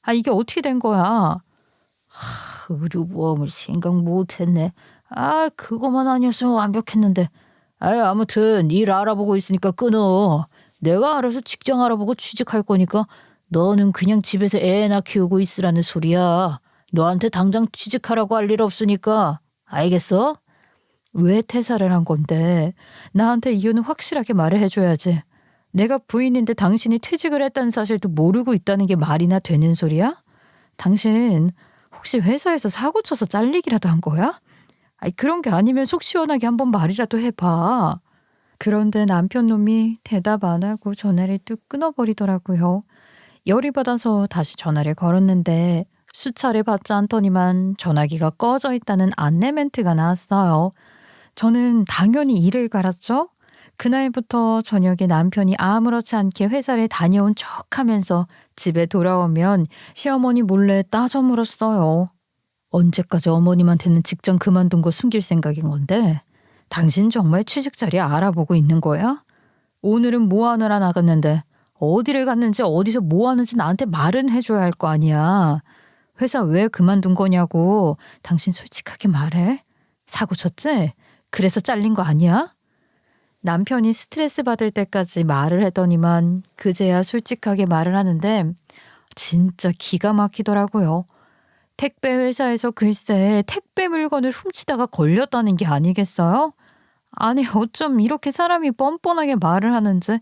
아, 이게 어떻게 된 거야? 의료보험을 생각 못했네. 그거만 아니었으면 완벽했는데. 아무튼 일 알아보고 있으니까 끊어. 내가 알아서 직장 알아보고 취직할 거니까 너는 그냥 집에서 애나 키우고 있으라는 소리야. 너한테 당장 취직하라고 할 일 없으니까. 알겠어? 왜 퇴사를 한 건데? 나한테 이유는 확실하게 말을 해줘야지. 내가 부인인데 당신이 퇴직을 했다는 사실도 모르고 있다는 게 말이나 되는 소리야? 당신 혹시 회사에서 사고 쳐서 잘리기라도 한 거야? 아니, 그런 게 아니면 속 시원하게 한번 말이라도 해봐. 그런데 남편 놈이 대답 안 하고 전화를 뚝 끊어버리더라고요. 열이 받아서 다시 전화를 걸었는데 수차례 받지 않더니만 전화기가 꺼져 있다는 안내 멘트가 나왔어요. 저는 당연히 이를 갈았죠. 그날부터 저녁에 남편이 아무렇지 않게 회사를 다녀온 척하면서 집에 돌아오면 시어머니 몰래 따져 물었어요. 언제까지 어머님한테는 직장 그만둔 거 숨길 생각인 건데? 당신 정말 취직 자리 알아보고 있는 거야? 오늘은 뭐 하느라 나갔는데 어디를 갔는지 어디서 뭐 하는지 나한테 말은 해줘야 할 거 아니야. 회사 왜 그만둔 거냐고. 당신 솔직하게 말해. 사고 쳤지? 그래서 잘린 거 아니야? 남편이 스트레스 받을 때까지 말을 하더니만 그제야 솔직하게 말을 하는데 진짜 기가 막히더라고요. 택배 회사에서 글쎄 택배 물건을 훔치다가 걸렸다는 게 아니겠어요? 아니 어쩜 이렇게 사람이 뻔뻔하게 말을 하는지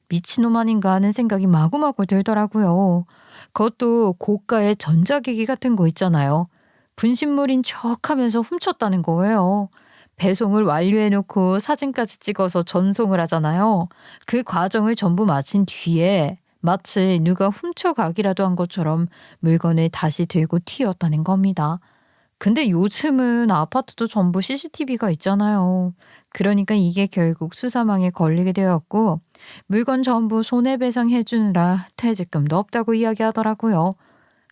미친놈 아닌가 하는 생각이 마구마구 들더라고요. 그것도 고가의 전자기기 같은 거 있잖아요. 분신물인 척하면서 훔쳤다는 거예요. 배송을 완료해놓고 사진까지 찍어서 전송을 하잖아요. 그 과정을 전부 마친 뒤에 마치 누가 훔쳐가기라도 한 것처럼 물건을 다시 들고 튀었다는 겁니다. 근데 요즘은 아파트도 전부 CCTV가 있잖아요. 그러니까 이게 결국 수사망에 걸리게 되었고 물건 전부 손해배상 해주느라 퇴직금도 없다고 이야기하더라고요.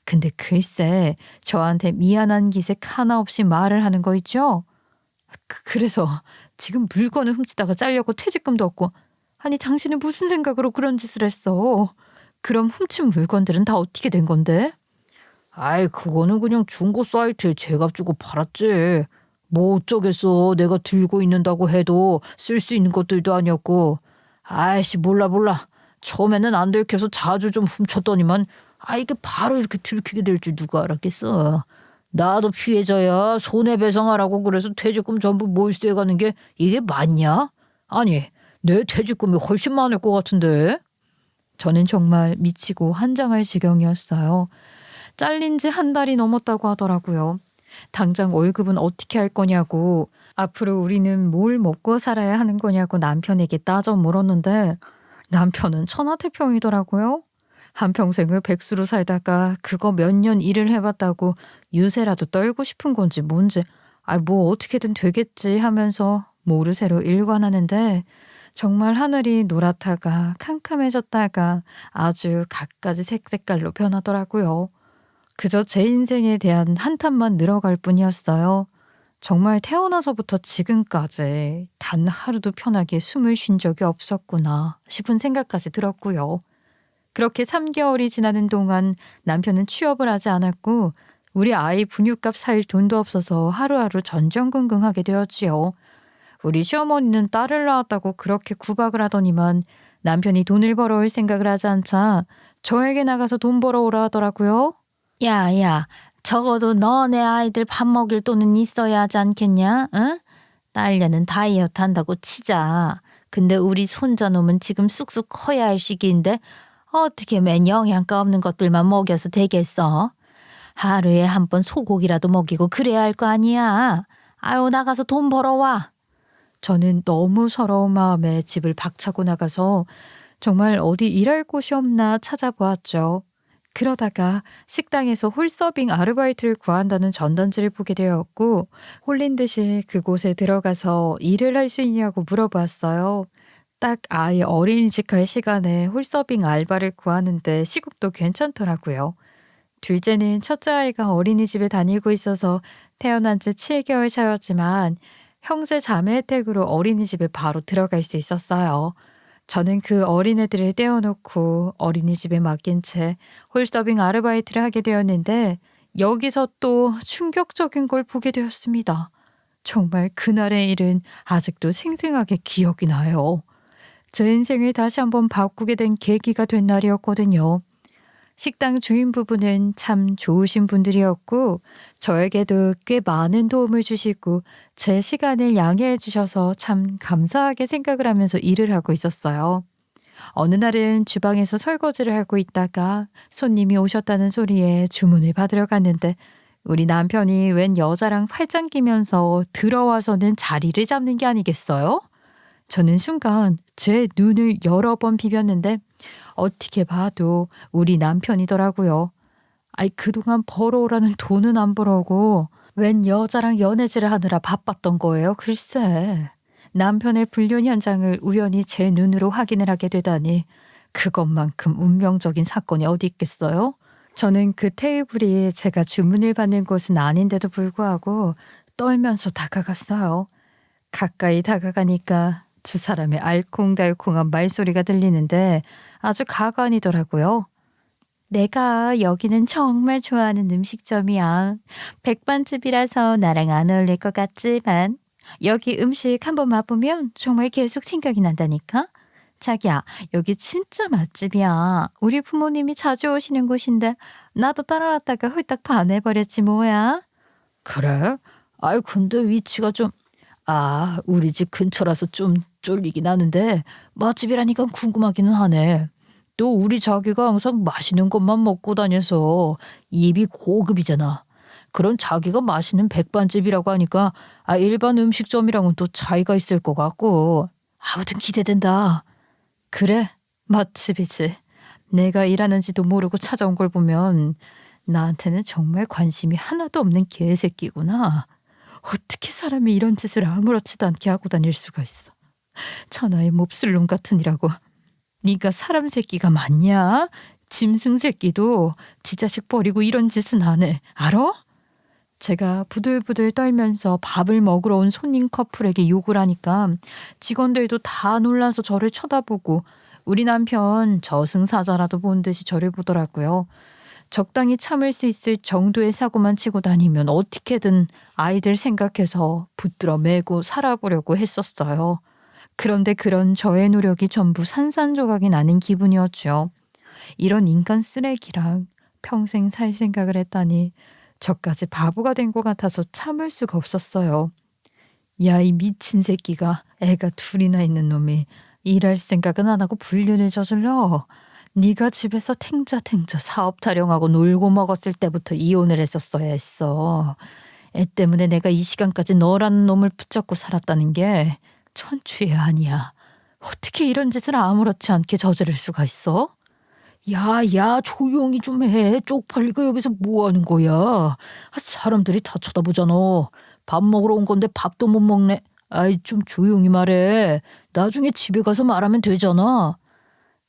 근데 글쎄 저한테 미안한 기색 하나 없이 말을 하는 거 있죠? 그래서 지금 물건을 훔치다가 잘렸고 퇴직금도 없고 아니 당신은 무슨 생각으로 그런 짓을 했어? 그럼 훔친 물건들은 다 어떻게 된 건데? 그거는 그냥 중고 사이트에 제값 주고 팔았지. 뭐 어쩌겠어. 내가 들고 있는다고 해도 쓸 수 있는 것들도 아니었고. 몰라. 처음에는 안 들켜서 자주 좀 훔쳤더니만 이게 바로 이렇게 들키게 될 줄 누가 알았겠어. 나도 피해자야. 손해배상하라고 그래서 퇴직금 전부 몰수해가는 게 이게 맞냐? 아니 내 퇴직금이 훨씬 많을 것 같은데. 저는 정말 미치고 한장할 지경이었어요. 잘린 지 한 달이 넘었다고 하더라고요. 당장 월급은 어떻게 할 거냐고, 앞으로 우리는 뭘 먹고 살아야 하는 거냐고 남편에게 따져 물었는데 남편은 천하태평이더라고요. 한평생을 백수로 살다가 그거 몇 년 일을 해봤다고 유세라도 떨고 싶은 건지 뭔지 뭐 어떻게든 되겠지 하면서 모르쇠로 일관하는데 정말 하늘이 노랗다가 캄캄해졌다가 아주 갖가지 색깔로 변하더라고요. 그저 제 인생에 대한 한탄만 늘어갈 뿐이었어요. 정말 태어나서부터 지금까지 단 하루도 편하게 숨을 쉰 적이 없었구나 싶은 생각까지 들었고요. 그렇게 3개월이 지나는 동안 남편은 취업을 하지 않았고 우리 아이 분유값 살 돈도 없어서 하루하루 전전긍긍하게 되었지요. 우리 시어머니는 딸을 낳았다고 그렇게 구박을 하더니만 남편이 돈을 벌어올 생각을 하지 않자 저에게 나가서 돈 벌어오라 하더라고요. 야, 적어도 너네 아이들 밥 먹일 돈은 있어야 하지 않겠냐? 응? 딸려는 다이어트 한다고 치자. 근데 우리 손자놈은 지금 쑥쑥 커야 할 시기인데 어떻게 맨 영양가 없는 것들만 먹여서 되겠어? 하루에 한 번 소고기라도 먹이고 그래야 할 거 아니야. 나가서 돈 벌어와. 저는 너무 서러운 마음에 집을 박차고 나가서 정말 어디 일할 곳이 없나 찾아보았죠. 그러다가 식당에서 홀서빙 아르바이트를 구한다는 전단지를 보게 되었고 홀린 듯이 그곳에 들어가서 일을 할 수 있냐고 물어봤어요. 딱 아이 어린이집 갈 시간에 홀서빙 알바를 구하는데 시급도 괜찮더라고요. 둘째는 첫째 아이가 어린이집에 다니고 있어서 태어난 지 7개월 차였지만 형제 자매 혜택으로 어린이집에 바로 들어갈 수 있었어요. 저는 그 어린애들을 떼어놓고 어린이집에 맡긴 채 홀서빙 아르바이트를 하게 되었는데 여기서 또 충격적인 걸 보게 되었습니다. 정말 그날의 일은 아직도 생생하게 기억이 나요. 제 인생을 다시 한번 바꾸게 된 계기가 된 날이었거든요. 식당 주인 부부는 참 좋으신 분들이었고 저에게도 꽤 많은 도움을 주시고 제 시간을 양해해 주셔서 참 감사하게 생각을 하면서 일을 하고 있었어요. 어느 날은 주방에서 설거지를 하고 있다가 손님이 오셨다는 소리에 주문을 받으러 갔는데 우리 남편이 웬 여자랑 팔짱 끼면서 들어와서는 자리를 잡는 게 아니겠어요? 저는 순간 제 눈을 여러 번 비볐는데 어떻게 봐도 우리 남편이더라고요. 아이 그동안 벌어오라는 돈은 안 벌어오고 웬 여자랑 연애질을 하느라 바빴던 거예요. 글쎄. 남편의 불륜 현장을 우연히 제 눈으로 확인을 하게 되다니 그것만큼 운명적인 사건이 어디 있겠어요? 저는 그 테이블이 제가 주문을 받는 곳은 아닌데도 불구하고 떨면서 다가갔어요. 가까이 다가가니까 두 사람의 알콩달콩한 말소리가 들리는데 아주 가관이더라고요. 내가 여기는 정말 좋아하는 음식점이야. 백반집이라서 나랑 안 어울릴 것 같지만 여기 음식 한번 맛보면 정말 계속 생각이 난다니까? 자기야, 여기 진짜 맛집이야. 우리 부모님이 자주 오시는 곳인데 나도 따라왔다가 홀딱 반해버렸지 뭐야. 그래? 아이 근데 위치가 좀... 우리 집 근처라서 좀 쫄리긴 하는데 맛집이라니까 궁금하기는 하네. 또 우리 자기가 항상 맛있는 것만 먹고 다녀서 입이 고급이잖아. 그런 자기가 맛있는 백반집이라고 하니까 일반 음식점이랑은 또 차이가 있을 것 같고. 아무튼 기대된다. 그래, 맛집이지. 내가 일하는지도 모르고 찾아온 걸 보면 나한테는 정말 관심이 하나도 없는 개새끼구나. 어떻게 사람이 이런 짓을 아무렇지도 않게 하고 다닐 수가 있어. 천하의 몹쓸놈 같으니라고. 네가 사람 새끼가 맞냐? 짐승 새끼도 지 자식 버리고 이런 짓은 안 해. 알아? 제가 부들부들 떨면서 밥을 먹으러 온 손님 커플에게 욕을 하니까 직원들도 다 놀라서 저를 쳐다보고 우리 남편 저승사자라도 본 듯이 저를 보더라고요. 적당히 참을 수 있을 정도의 사고만 치고 다니면 어떻게든 아이들 생각해서 붙들어 매고 살아보려고 했었어요. 그런데 그런 저의 노력이 전부 산산조각이 나는 기분이었죠. 이런 인간 쓰레기랑 평생 살 생각을 했다니 저까지 바보가 된 것 같아서 참을 수가 없었어요. 야, 이 미친 새끼가, 애가 둘이나 있는 놈이 일할 생각은 안 하고 불륜을 저질러. 네가 집에서 탱자탱자 사업 타령하고 놀고 먹었을 때부터 이혼을 했었어야 했어. 애 때문에 내가 이 시간까지 너라는 놈을 붙잡고 살았다는 게 천추의 아니야. 어떻게 이런 짓을 아무렇지 않게 저지를 수가 있어? 야, 조용히 좀 해. 쪽팔리고 여기서 뭐 하는 거야? 사람들이 다 쳐다보잖아. 밥 먹으러 온 건데 밥도 못 먹네. 아이, 좀 조용히 말해. 나중에 집에 가서 말하면 되잖아.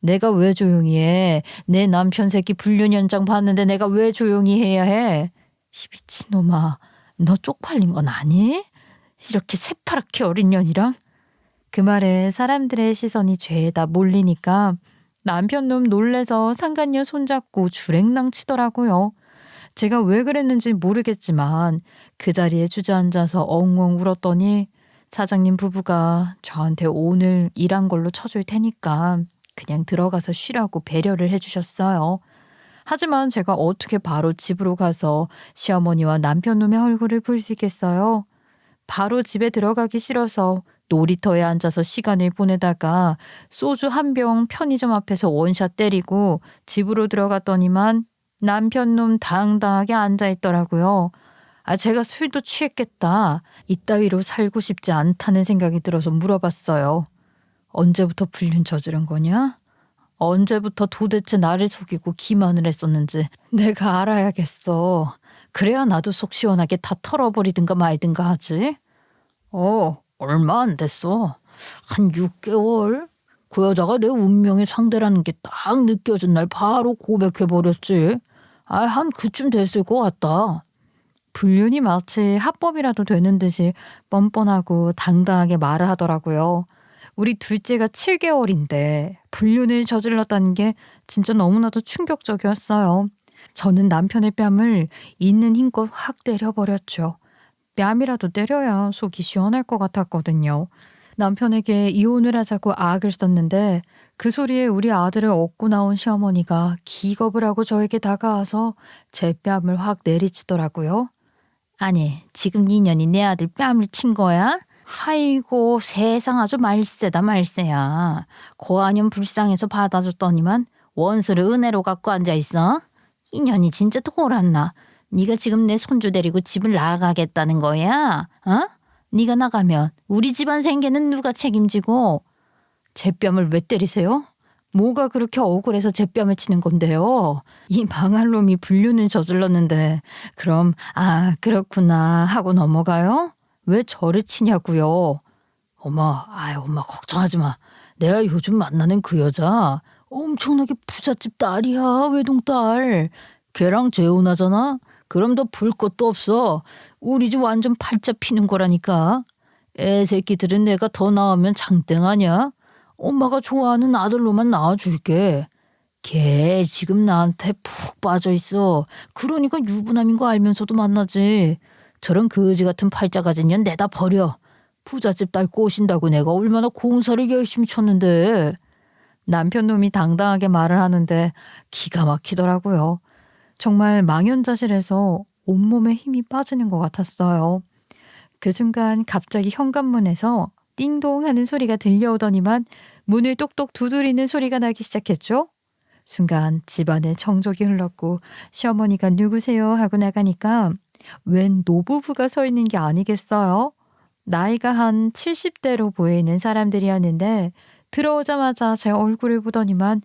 내가 왜 조용히 해? 내 남편 새끼 불륜 현장 봤는데 내가 왜 조용히 해야 해? 이 미친놈아, 너 쪽팔린 건 아니? 이렇게 새파랗게 어린 년이랑? 그 말에 사람들의 시선이 죄다 몰리니까 남편놈 놀래서 상간녀 손잡고 주랭랑 치더라고요. 제가 왜 그랬는지 모르겠지만 그 자리에 주저앉아서 엉엉 울었더니 사장님 부부가 저한테 오늘 일한 걸로 쳐줄 테니까 그냥 들어가서 쉬라고 배려를 해주셨어요. 하지만 제가 어떻게 바로 집으로 가서 시어머니와 남편놈의 얼굴을 볼 수 있겠어요? 바로 집에 들어가기 싫어서 놀이터에 앉아서 시간을 보내다가 소주 한 병 편의점 앞에서 원샷 때리고 집으로 들어갔더니만 남편놈 당당하게 앉아있더라고요. 제가 술도 취했겠다. 이따위로 살고 싶지 않다는 생각이 들어서 물어봤어요. 언제부터 불륜 저지른 거냐? 언제부터 도대체 나를 속이고 기만을 했었는지 내가 알아야겠어. 그래야 나도 속 시원하게 다 털어버리든가 말든가 하지. 얼마 안 됐어. 한 6개월? 그 여자가 내 운명의 상대라는 게 딱 느껴진 날 바로 고백해버렸지. 한 그쯤 됐을 것 같다. 불륜이 마치 합법이라도 되는 듯이 뻔뻔하고 당당하게 말을 하더라고요. 우리 둘째가 7개월인데 불륜을 저질렀다는 게 진짜 너무나도 충격적이었어요. 저는 남편의 뺨을 있는 힘껏 확 때려버렸죠. 뺨이라도 때려야 속이 시원할 것 같았거든요. 남편에게 이혼을 하자고 악을 썼는데 그 소리에 우리 아들을 얻고 나온 시어머니가 기겁을 하고 저에게 다가와서 제 뺨을 확 내리치더라고요. 아니, 지금 니년이 내 아들 뺨을 친 거야? 아이고, 세상 아주 말세다 말세야. 고아년 불쌍해서 받아줬더니만 원수를 은혜로 갖고 앉아있어? 이년이 진짜 돌았나? 네가 지금 내 손주 데리고 집을 나가겠다는 거야? 어? 네가 나가면 우리 집안 생계는 누가 책임지고? 제 뺨을 왜 때리세요? 뭐가 그렇게 억울해서 제 뺨을 치는 건데요? 이 망할 놈이 불륜을 저질렀는데 그럼 그렇구나 하고 넘어가요? 왜 저를 치냐고요? 엄마 걱정하지 마. 내가 요즘 만나는 그 여자 엄청나게 부잣집 딸이야, 외동딸. 걔랑 재혼하잖아? 그럼 더 볼 것도 없어. 우리 집 완전 팔자 피는 거라니까. 애 새끼들은 내가 더 낳으면 장땡 아냐? 엄마가 좋아하는 아들로만 낳아줄게. 걔 지금 나한테 푹 빠져있어. 그러니까 유부남인 거 알면서도 만나지. 저런 거지 같은 팔자 가진 년 내다 버려. 부잣집 딸 꼬신다고 내가 얼마나 공사를 열심히 쳤는데. 남편 놈이 당당하게 말을 하는데 기가 막히더라고요. 정말 망연자실해서 온몸에 힘이 빠지는 것 같았어요. 그 순간 갑자기 현관문에서 띵동 하는 소리가 들려오더니만 문을 똑똑 두드리는 소리가 나기 시작했죠. 순간 집안에 정적이 흘렀고 시어머니가 누구세요 하고 나가니까 웬 노부부가 서 있는 게 아니겠어요? 나이가 한 70대로 보이는 사람들이었는데 들어오자마자 제 얼굴을 보더니만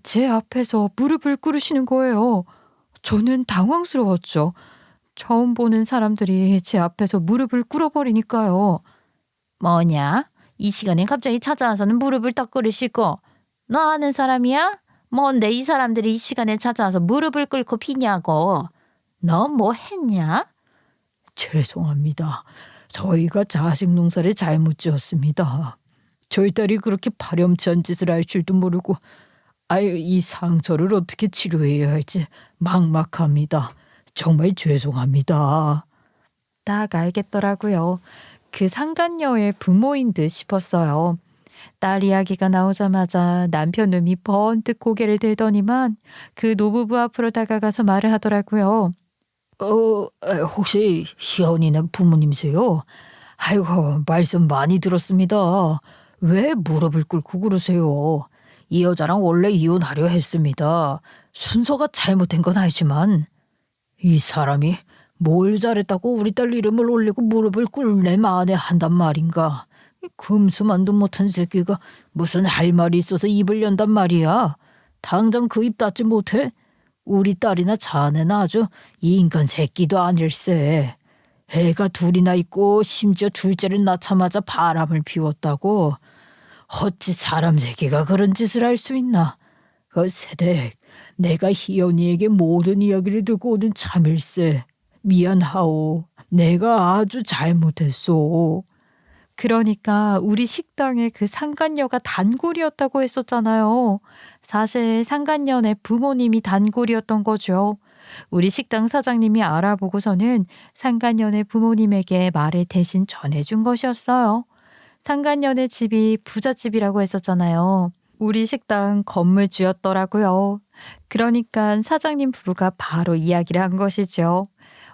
제 앞에서 무릎을 꿇으시는 거예요. 저는 당황스러웠죠. 처음 보는 사람들이 제 앞에서 무릎을 꿇어버리니까요. 뭐냐? 이 시간에 갑자기 찾아와서는 무릎을 딱 꿇으시고. 너 아는 사람이야? 뭔데 이 사람들이 이 시간에 찾아와서 무릎을 꿇고 피냐고. 너 뭐 했냐? 죄송합니다. 저희가 자식 농사를 잘못 지었습니다. 저희 딸이 그렇게 파렴치한 짓을 할 줄도 모르고 이 상처를 어떻게 치료해야 할지 막막합니다. 정말 죄송합니다. 딱 알겠더라고요. 그 상간녀의 부모인 듯 싶었어요. 딸 이야기가 나오자마자 남편 놈이 번뜩 고개를 들더니만 그 노부부 앞으로 다가가서 말을 하더라고요. 혹시 희연이네 부모님이세요? 아이고, 말씀 많이 들었습니다. 왜 무릎을 꿇고 그러세요? 이 여자랑 원래 이혼하려 했습니다. 순서가 잘못된 건 알지만 이 사람이 뭘 잘했다고 우리 딸 이름을 올리고 무릎을 꿇네 마네 한단 말인가. 금수만도 못한 새끼가 무슨 할 말이 있어서 입을 연단 말이야. 당장 그 입 닫지 못해? 우리 딸이나 자네나 아주 인간 새끼도 아닐세. 애가 둘이나 있고 심지어 둘째를 낳자마자 바람을 피웠다고. 어찌 사람 새끼가 그런 짓을 할 수 있나. 세댁, 내가 희연이에게 모든 이야기를 듣고 오는 참일세. 미안하오. 내가 아주 잘못했소. 그러니까 우리 식당에 그 상간녀가 단골이었다고 했었잖아요. 사실 상간녀네 부모님이 단골이었던 거죠. 우리 식당 사장님이 알아보고서는 상간녀네 부모님에게 말을 대신 전해준 것이었어요. 상간녀네 집이 부잣집이라고 했었잖아요. 우리 식당 건물주였더라고요. 그러니까 사장님 부부가 바로 이야기를 한 것이죠.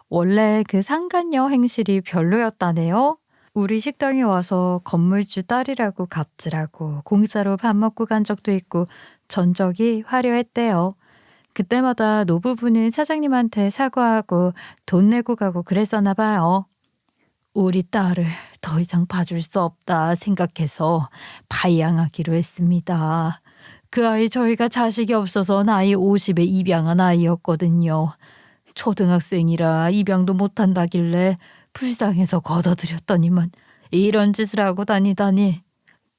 원래 그 상간녀 행실이 별로였다네요. 우리 식당에 와서 건물주 딸이라고 갑질하고 공짜로 밥 먹고 간 적도 있고 전적이 화려했대요. 그때마다 노부부는 사장님한테 사과하고 돈 내고 가고 그랬었나 봐요. 우리 딸을 더 이상 봐줄 수 없다 생각해서 파양하기로 했습니다. 그 아이 저희가 자식이 없어서 나이 50에 입양한 아이였거든요. 초등학생이라 입양도 못한다길래 불쌍해서 걷어들였더니만 이런 짓을 하고 다니다니.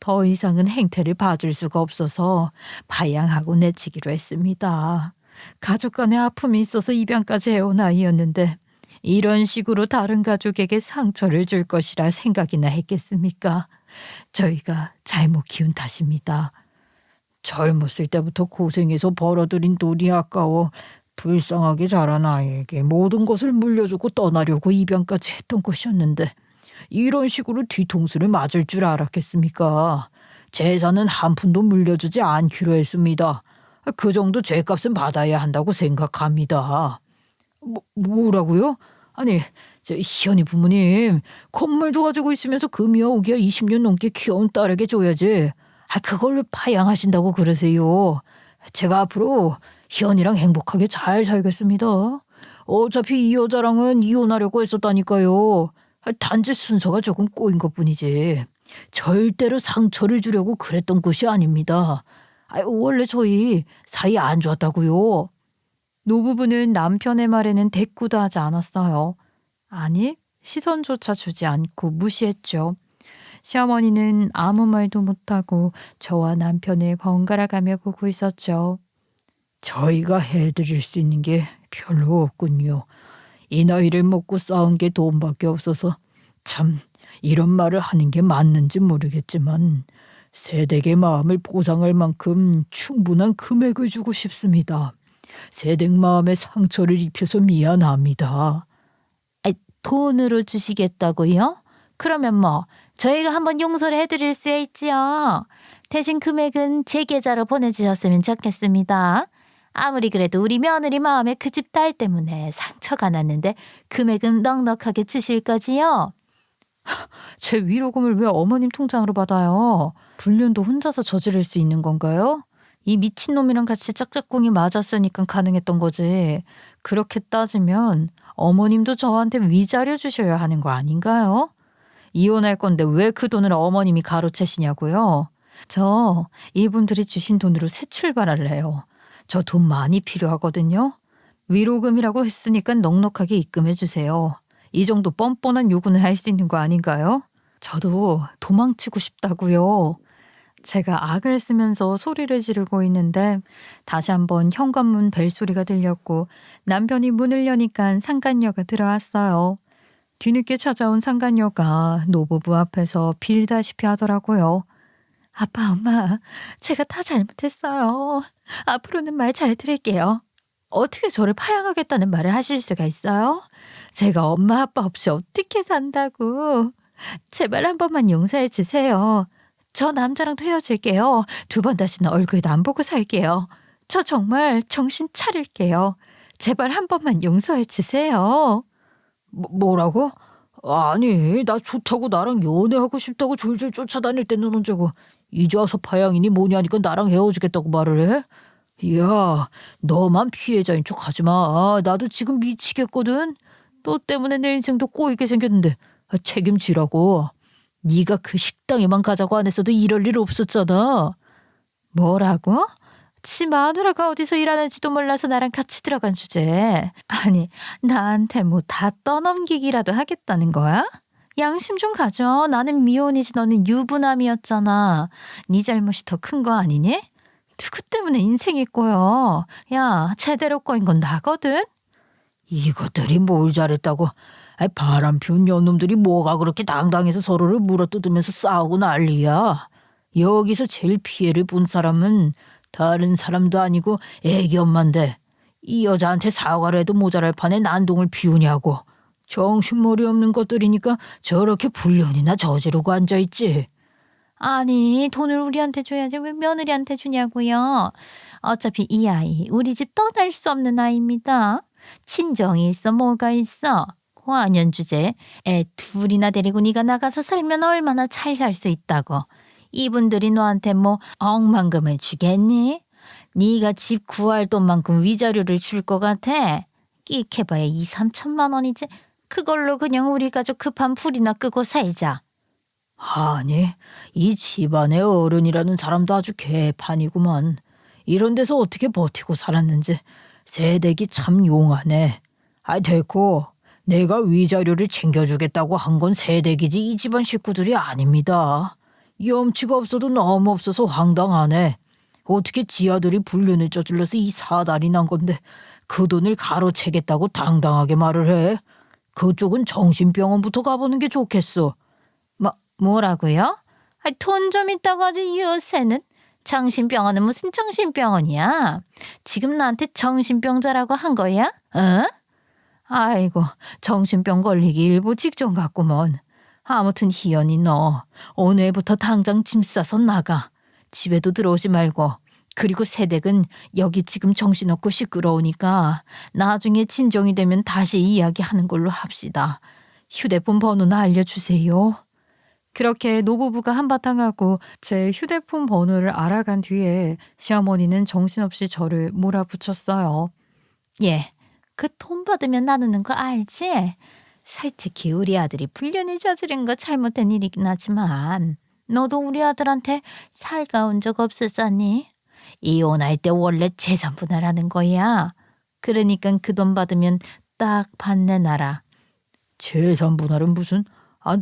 더 이상은 행태를 봐줄 수가 없어서 파양하고 내치기로 했습니다. 가족 간의 아픔이 있어서 입양까지 해온 아이였는데 이런 식으로 다른 가족에게 상처를 줄 것이라 생각이나 했겠습니까? 저희가 잘못 키운 탓입니다. 젊었을 때부터 고생해서 벌어들인 돈이 아까워 불쌍하게 자란 아이에게 모든 것을 물려주고 떠나려고 입양까지 했던 것이었는데 이런 식으로 뒤통수를 맞을 줄 알았겠습니까? 재산은 한 푼도 물려주지 않기로 했습니다. 그 정도 죄값은 받아야 한다고 생각합니다. 뭐라고요? 아니, 희연이 부모님 건물도 가지고 있으면서 금이야 오기야 20년 넘게 키워온 딸에게 줘야지. 그걸 파양하신다고 그러세요. 제가 앞으로 희연이랑 행복하게 잘 살겠습니다. 어차피 이 여자랑은 이혼하려고 했었다니까요. 단지 순서가 조금 꼬인 것뿐이지. 절대로 상처를 주려고 그랬던 것이 아닙니다. 원래 저희 사이 안 좋았다고요. 노부부는 남편의 말에는 대꾸도 하지 않았어요. 아니, 시선조차 주지 않고 무시했죠. 시어머니는 아무 말도 못하고 저와 남편을 번갈아가며 보고 있었죠. 저희가 해드릴 수 있는 게 별로 없군요. 이 나이를 먹고 쌓은 게 돈밖에 없어서 참 이런 말을 하는 게 맞는지 모르겠지만 세댁의 마음을 보상할 만큼 충분한 금액을 주고 싶습니다. 세댁 마음에 상처를 입혀서 미안합니다. 돈으로 주시겠다고요? 그러면 뭐 저희가 한번 용서를 해드릴 수 있지요. 대신 금액은 제 계좌로 보내주셨으면 좋겠습니다. 아무리 그래도 우리 며느리 마음에 그 집 딸 때문에 상처가 났는데 금액은 넉넉하게 주실 거지요? 제 위로금을 왜 어머님 통장으로 받아요? 불륜도 혼자서 저지를 수 있는 건가요? 이 미친놈이랑 같이 짝짝꿍이 맞았으니까 가능했던 거지. 그렇게 따지면 어머님도 저한테 위자료 주셔야 하는 거 아닌가요? 이혼할 건데 왜 그 돈을 어머님이 가로채시냐고요? 저 이분들이 주신 돈으로 새 출발할래요. 저 돈 많이 필요하거든요. 위로금이라고 했으니까 넉넉하게 입금해 주세요. 이 정도 뻔뻔한 요구는 할 수 있는 거 아닌가요? 저도 도망치고 싶다고요. 제가 악을 쓰면서 소리를 지르고 있는데 다시 한번 현관문 벨소리가 들렸고 남편이 문을 여니까 상간녀가 들어왔어요. 뒤늦게 찾아온 상간녀가 노부부 앞에서 빌다시피 하더라고요. 아빠, 엄마, 제가 다 잘못했어요. 앞으로는 말 잘 들을게요. 어떻게 저를 파양하겠다는 말을 하실 수가 있어요? 제가 엄마 아빠 없이 어떻게 산다고. 제발 한 번만 용서해 주세요. 저 남자랑 헤어질게요. 2번 다시는 얼굴도 안 보고 살게요. 저 정말 정신 차릴게요. 제발 한 번만 용서해 주세요. 뭐라고? 아니, 나 좋다고 나랑 연애하고 싶다고 졸졸 쫓아다닐 때는 언제고 이제 와서 파양이니 뭐냐니까 나랑 헤어지겠다고 말을 해? 야, 너만 피해자인 척 하지 마. 나도 지금 미치겠거든. 너 때문에 내 인생도 꼬이게 생겼는데 책임지라고. 네가 그 식당에만 가자고 안 했어도 이럴 일 없었잖아. 뭐라고? 지 마누라가 어디서 일하는지도 몰라서 나랑 같이 들어간 주제에. 아니, 나한테 뭐 다 떠넘기기라도 하겠다는 거야? 양심 좀 가져. 나는 미혼이지 너는 유부남이었잖아. 네 잘못이 더 큰 거 아니니? 누구 때문에 인생이 꼬여. 야, 제대로 꼬인 건 나거든. 이것들이 뭘 잘했다고. 바람 피운 년놈들이 뭐가 그렇게 당당해서 서로를 물어뜯으면서 싸우고 난리야. 여기서 제일 피해를 본 사람은 다른 사람도 아니고 애기 엄마인데 이 여자한테 사과를 해도 모자랄 판에 난동을 피우냐고. 정신머리 없는 것들이니까 저렇게 불륜이나 저지르고 앉아있지. 아니, 돈을 우리한테 줘야지 왜 며느리한테 주냐고요. 어차피 이 아이 우리 집 떠날 수 없는 아이입니다. 친정이 있어 뭐가 있어. 고안연 주제. 애 둘이나 데리고 네가 나가서 살면 얼마나 잘 살 수 있다고. 이분들이 너한테 뭐 억만금을 주겠니? 네가 집 구할 돈만큼 위자료를 줄 것 같아? 끽해봐야 2, 3천만 원이지. 그걸로 그냥 우리 가족 급한 불이나 끄고 살자. 아니, 이 집안의 어른이라는 사람도 아주 개판이구만. 이런 데서 어떻게 버티고 살았는지 세댁이 참 용하네. 됐고. 내가 위자료를 챙겨주겠다고 한 건 세댁이지 이 집안 식구들이 아닙니다. 염치가 없어도 너무 없어서 황당하네. 어떻게 지 아들이 불륜을 저질러서 이 사달이 난 건데 그 돈을 가로채겠다고 당당하게 말을 해. 그쪽은 정신병원부터 가보는 게 좋겠어. 뭐라고요? 돈 좀 있다고 아주 요새는 정신병원은 무슨 정신병원이야? 지금 나한테 정신병자라고 한 거야? 어? 아이고, 정신병 걸리기 일보 직전 같구먼. 아무튼 희연이 너 오늘부터 당장 짐 싸서 나가. 집에도 들어오지 말고. 그리고 새댁은 여기 지금 정신없고 시끄러우니까 나중에 진정이 되면 다시 이야기하는 걸로 합시다. 휴대폰 번호나 알려주세요. 그렇게 노부부가 한바탕 하고 제 휴대폰 번호를 알아간 뒤에 시어머니는 정신없이 저를 몰아붙였어요. 예, 그 돈 받으면 나누는 거 알지? 솔직히 우리 아들이 불륜을 저지른 거 잘못된 일이긴 하지만 너도 우리 아들한테 살가운 적 없었잖니? 이혼할 때 원래 재산 분할하는 거야. 그러니까 그 돈 받으면 딱 반내 나라. 재산 분할은 무슨?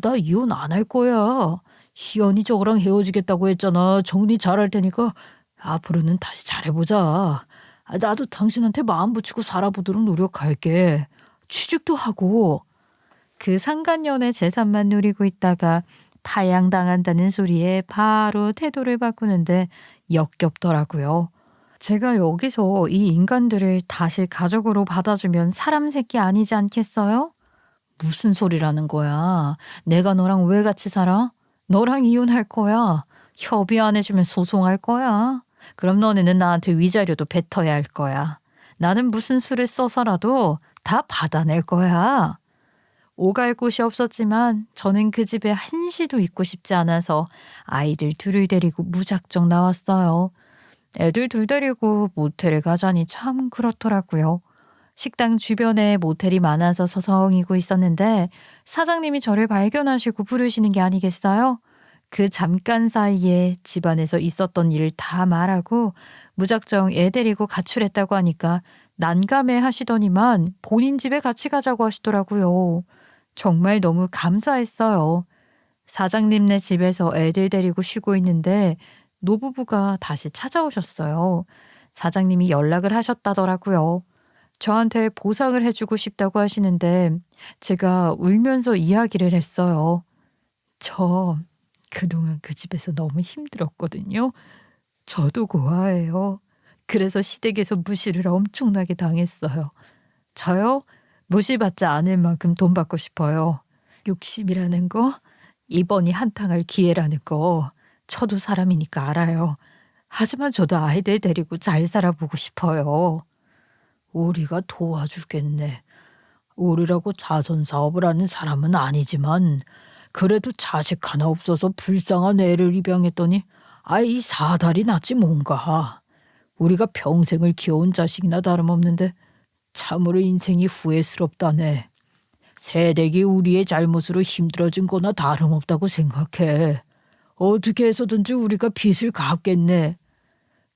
나 이혼 안 할 거야. 희연이 저거랑 헤어지겠다고 했잖아. 정리 잘할 테니까 앞으로는 다시 잘해보자. 나도 당신한테 마음 붙이고 살아보도록 노력할게. 취직도 하고. 그 상간년의 재산만 누리고 있다가 파양당한다는 소리에 바로 태도를 바꾸는데 역겹더라고요. 제가 여기서 이 인간들을 다시 가족으로 받아주면 사람 새끼 아니지 않겠어요? 무슨 소리라는 거야. 내가 너랑 왜 같이 살아? 너랑 이혼할 거야. 협의 안 해주면 소송할 거야. 그럼 너네는 나한테 위자료도 뱉어야 할 거야. 나는 무슨 수를 써서라도 다 받아낼 거야. 오갈 곳이 없었지만 저는 그 집에 한시도 있고 싶지 않아서 아이들 둘을 데리고 무작정 나왔어요. 애들 둘 데리고 모텔에 가자니 참 그렇더라고요. 식당 주변에 모텔이 많아서 서성이고 있었는데 사장님이 저를 발견하시고 부르시는 게 아니겠어요? 그 잠깐 사이에 집안에서 있었던 일을 다 말하고 무작정 애 데리고 가출했다고 하니까 난감해 하시더니만 본인 집에 같이 가자고 하시더라고요. 정말 너무 감사했어요. 사장님네 집에서 애들 데리고 쉬고 있는데 노부부가 다시 찾아오셨어요. 사장님이 연락을 하셨다더라고요. 저한테 보상을 해주고 싶다고 하시는데 제가 울면서 이야기를 했어요. 저 그동안 그 집에서 너무 힘들었거든요. 저도 고아예요. 그래서 시댁에서 무시를 엄청나게 당했어요. 저요? 무시받지 않을 만큼 돈 받고 싶어요. 욕심이라는 거, 이번이 한탕할 기회라는 거 저도 사람이니까 알아요. 하지만 저도 아이들 데리고 잘 살아보고 싶어요. 우리가 도와주겠네. 우리라고 자선사업을 하는 사람은 아니지만 그래도 자식 하나 없어서 불쌍한 애를 입양했더니 아이 사달이 낫지 뭔가. 우리가 평생을 키워온 자식이나 다름없는데 참으로 인생이 후회스럽다네. 새댁이 우리의 잘못으로 힘들어진 거나 다름없다고 생각해. 어떻게 해서든지 우리가 빚을 갚겠네.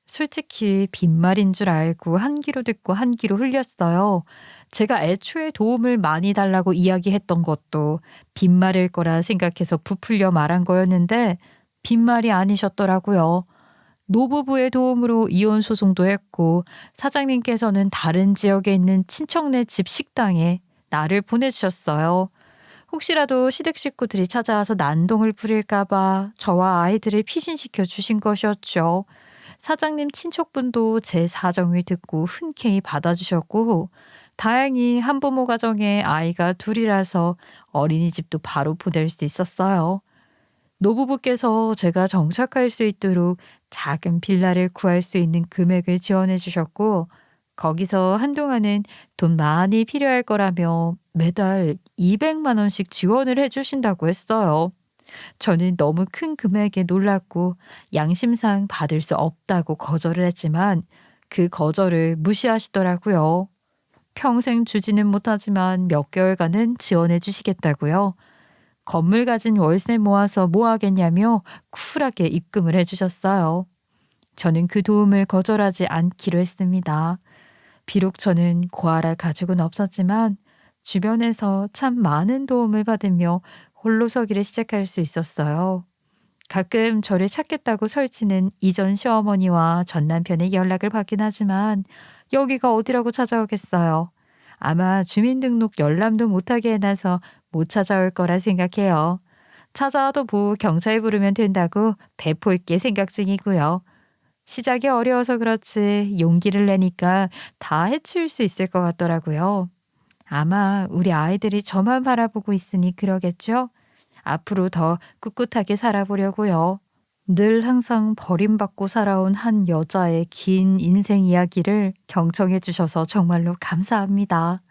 솔직히 빈말인 줄 알고 한 귀로 듣고 한 귀로 흘렸어요. 제가 애초에 도움을 많이 달라고 이야기했던 것도 빈말일 거라 생각해서 부풀려 말한 거였는데 빈말이 아니셨더라고요. 노부부의 도움으로 이혼 소송도 했고 사장님께서는 다른 지역에 있는 친척네 집 식당에 나를 보내주셨어요. 혹시라도 시댁 식구들이 찾아와서 난동을 부릴까 봐 저와 아이들을 피신시켜 주신 것이었죠. 사장님 친척분도 제 사정을 듣고 흔쾌히 받아주셨고 다행히 한부모 가정에 아이가 둘이라서 어린이집도 바로 보낼 수 있었어요. 노부부께서 제가 정착할 수 있도록 작은 빌라를 구할 수 있는 금액을 지원해 주셨고 거기서 한동안은 돈 많이 필요할 거라며 매달 200만 원씩 지원을 해 주신다고 했어요. 저는 너무 큰 금액에 놀랐고 양심상 받을 수 없다고 거절을 했지만 그 거절을 무시하시더라고요. 평생 주지는 못하지만 몇 개월간은 지원해 주시겠다고요. 건물 가진 월세 모아서 뭐 하겠냐며 쿨하게 입금을 해주셨어요. 저는 그 도움을 거절하지 않기로 했습니다. 비록 저는 고아랄 가족은 없었지만 주변에서 참 많은 도움을 받으며 홀로서기를 시작할 수 있었어요. 가끔 저를 찾겠다고 설치는 이전 시어머니와 전 남편의 연락을 받긴 하지만 여기가 어디라고 찾아오겠어요. 아마 주민등록 열람도 못하게 해놔서 못 찾아올 거라 생각해요. 찾아와도 뭐 경찰 부르면 된다고 배포있게 생각 중이고요. 시작이 어려워서 그렇지 용기를 내니까 다 해칠 수 있을 것 같더라고요. 아마 우리 아이들이 저만 바라보고 있으니 그러겠죠? 앞으로 더 꿋꿋하게 살아보려고요. 늘 항상 버림받고 살아온 한 여자의 긴 인생 이야기를 경청해 주셔서 정말로 감사합니다.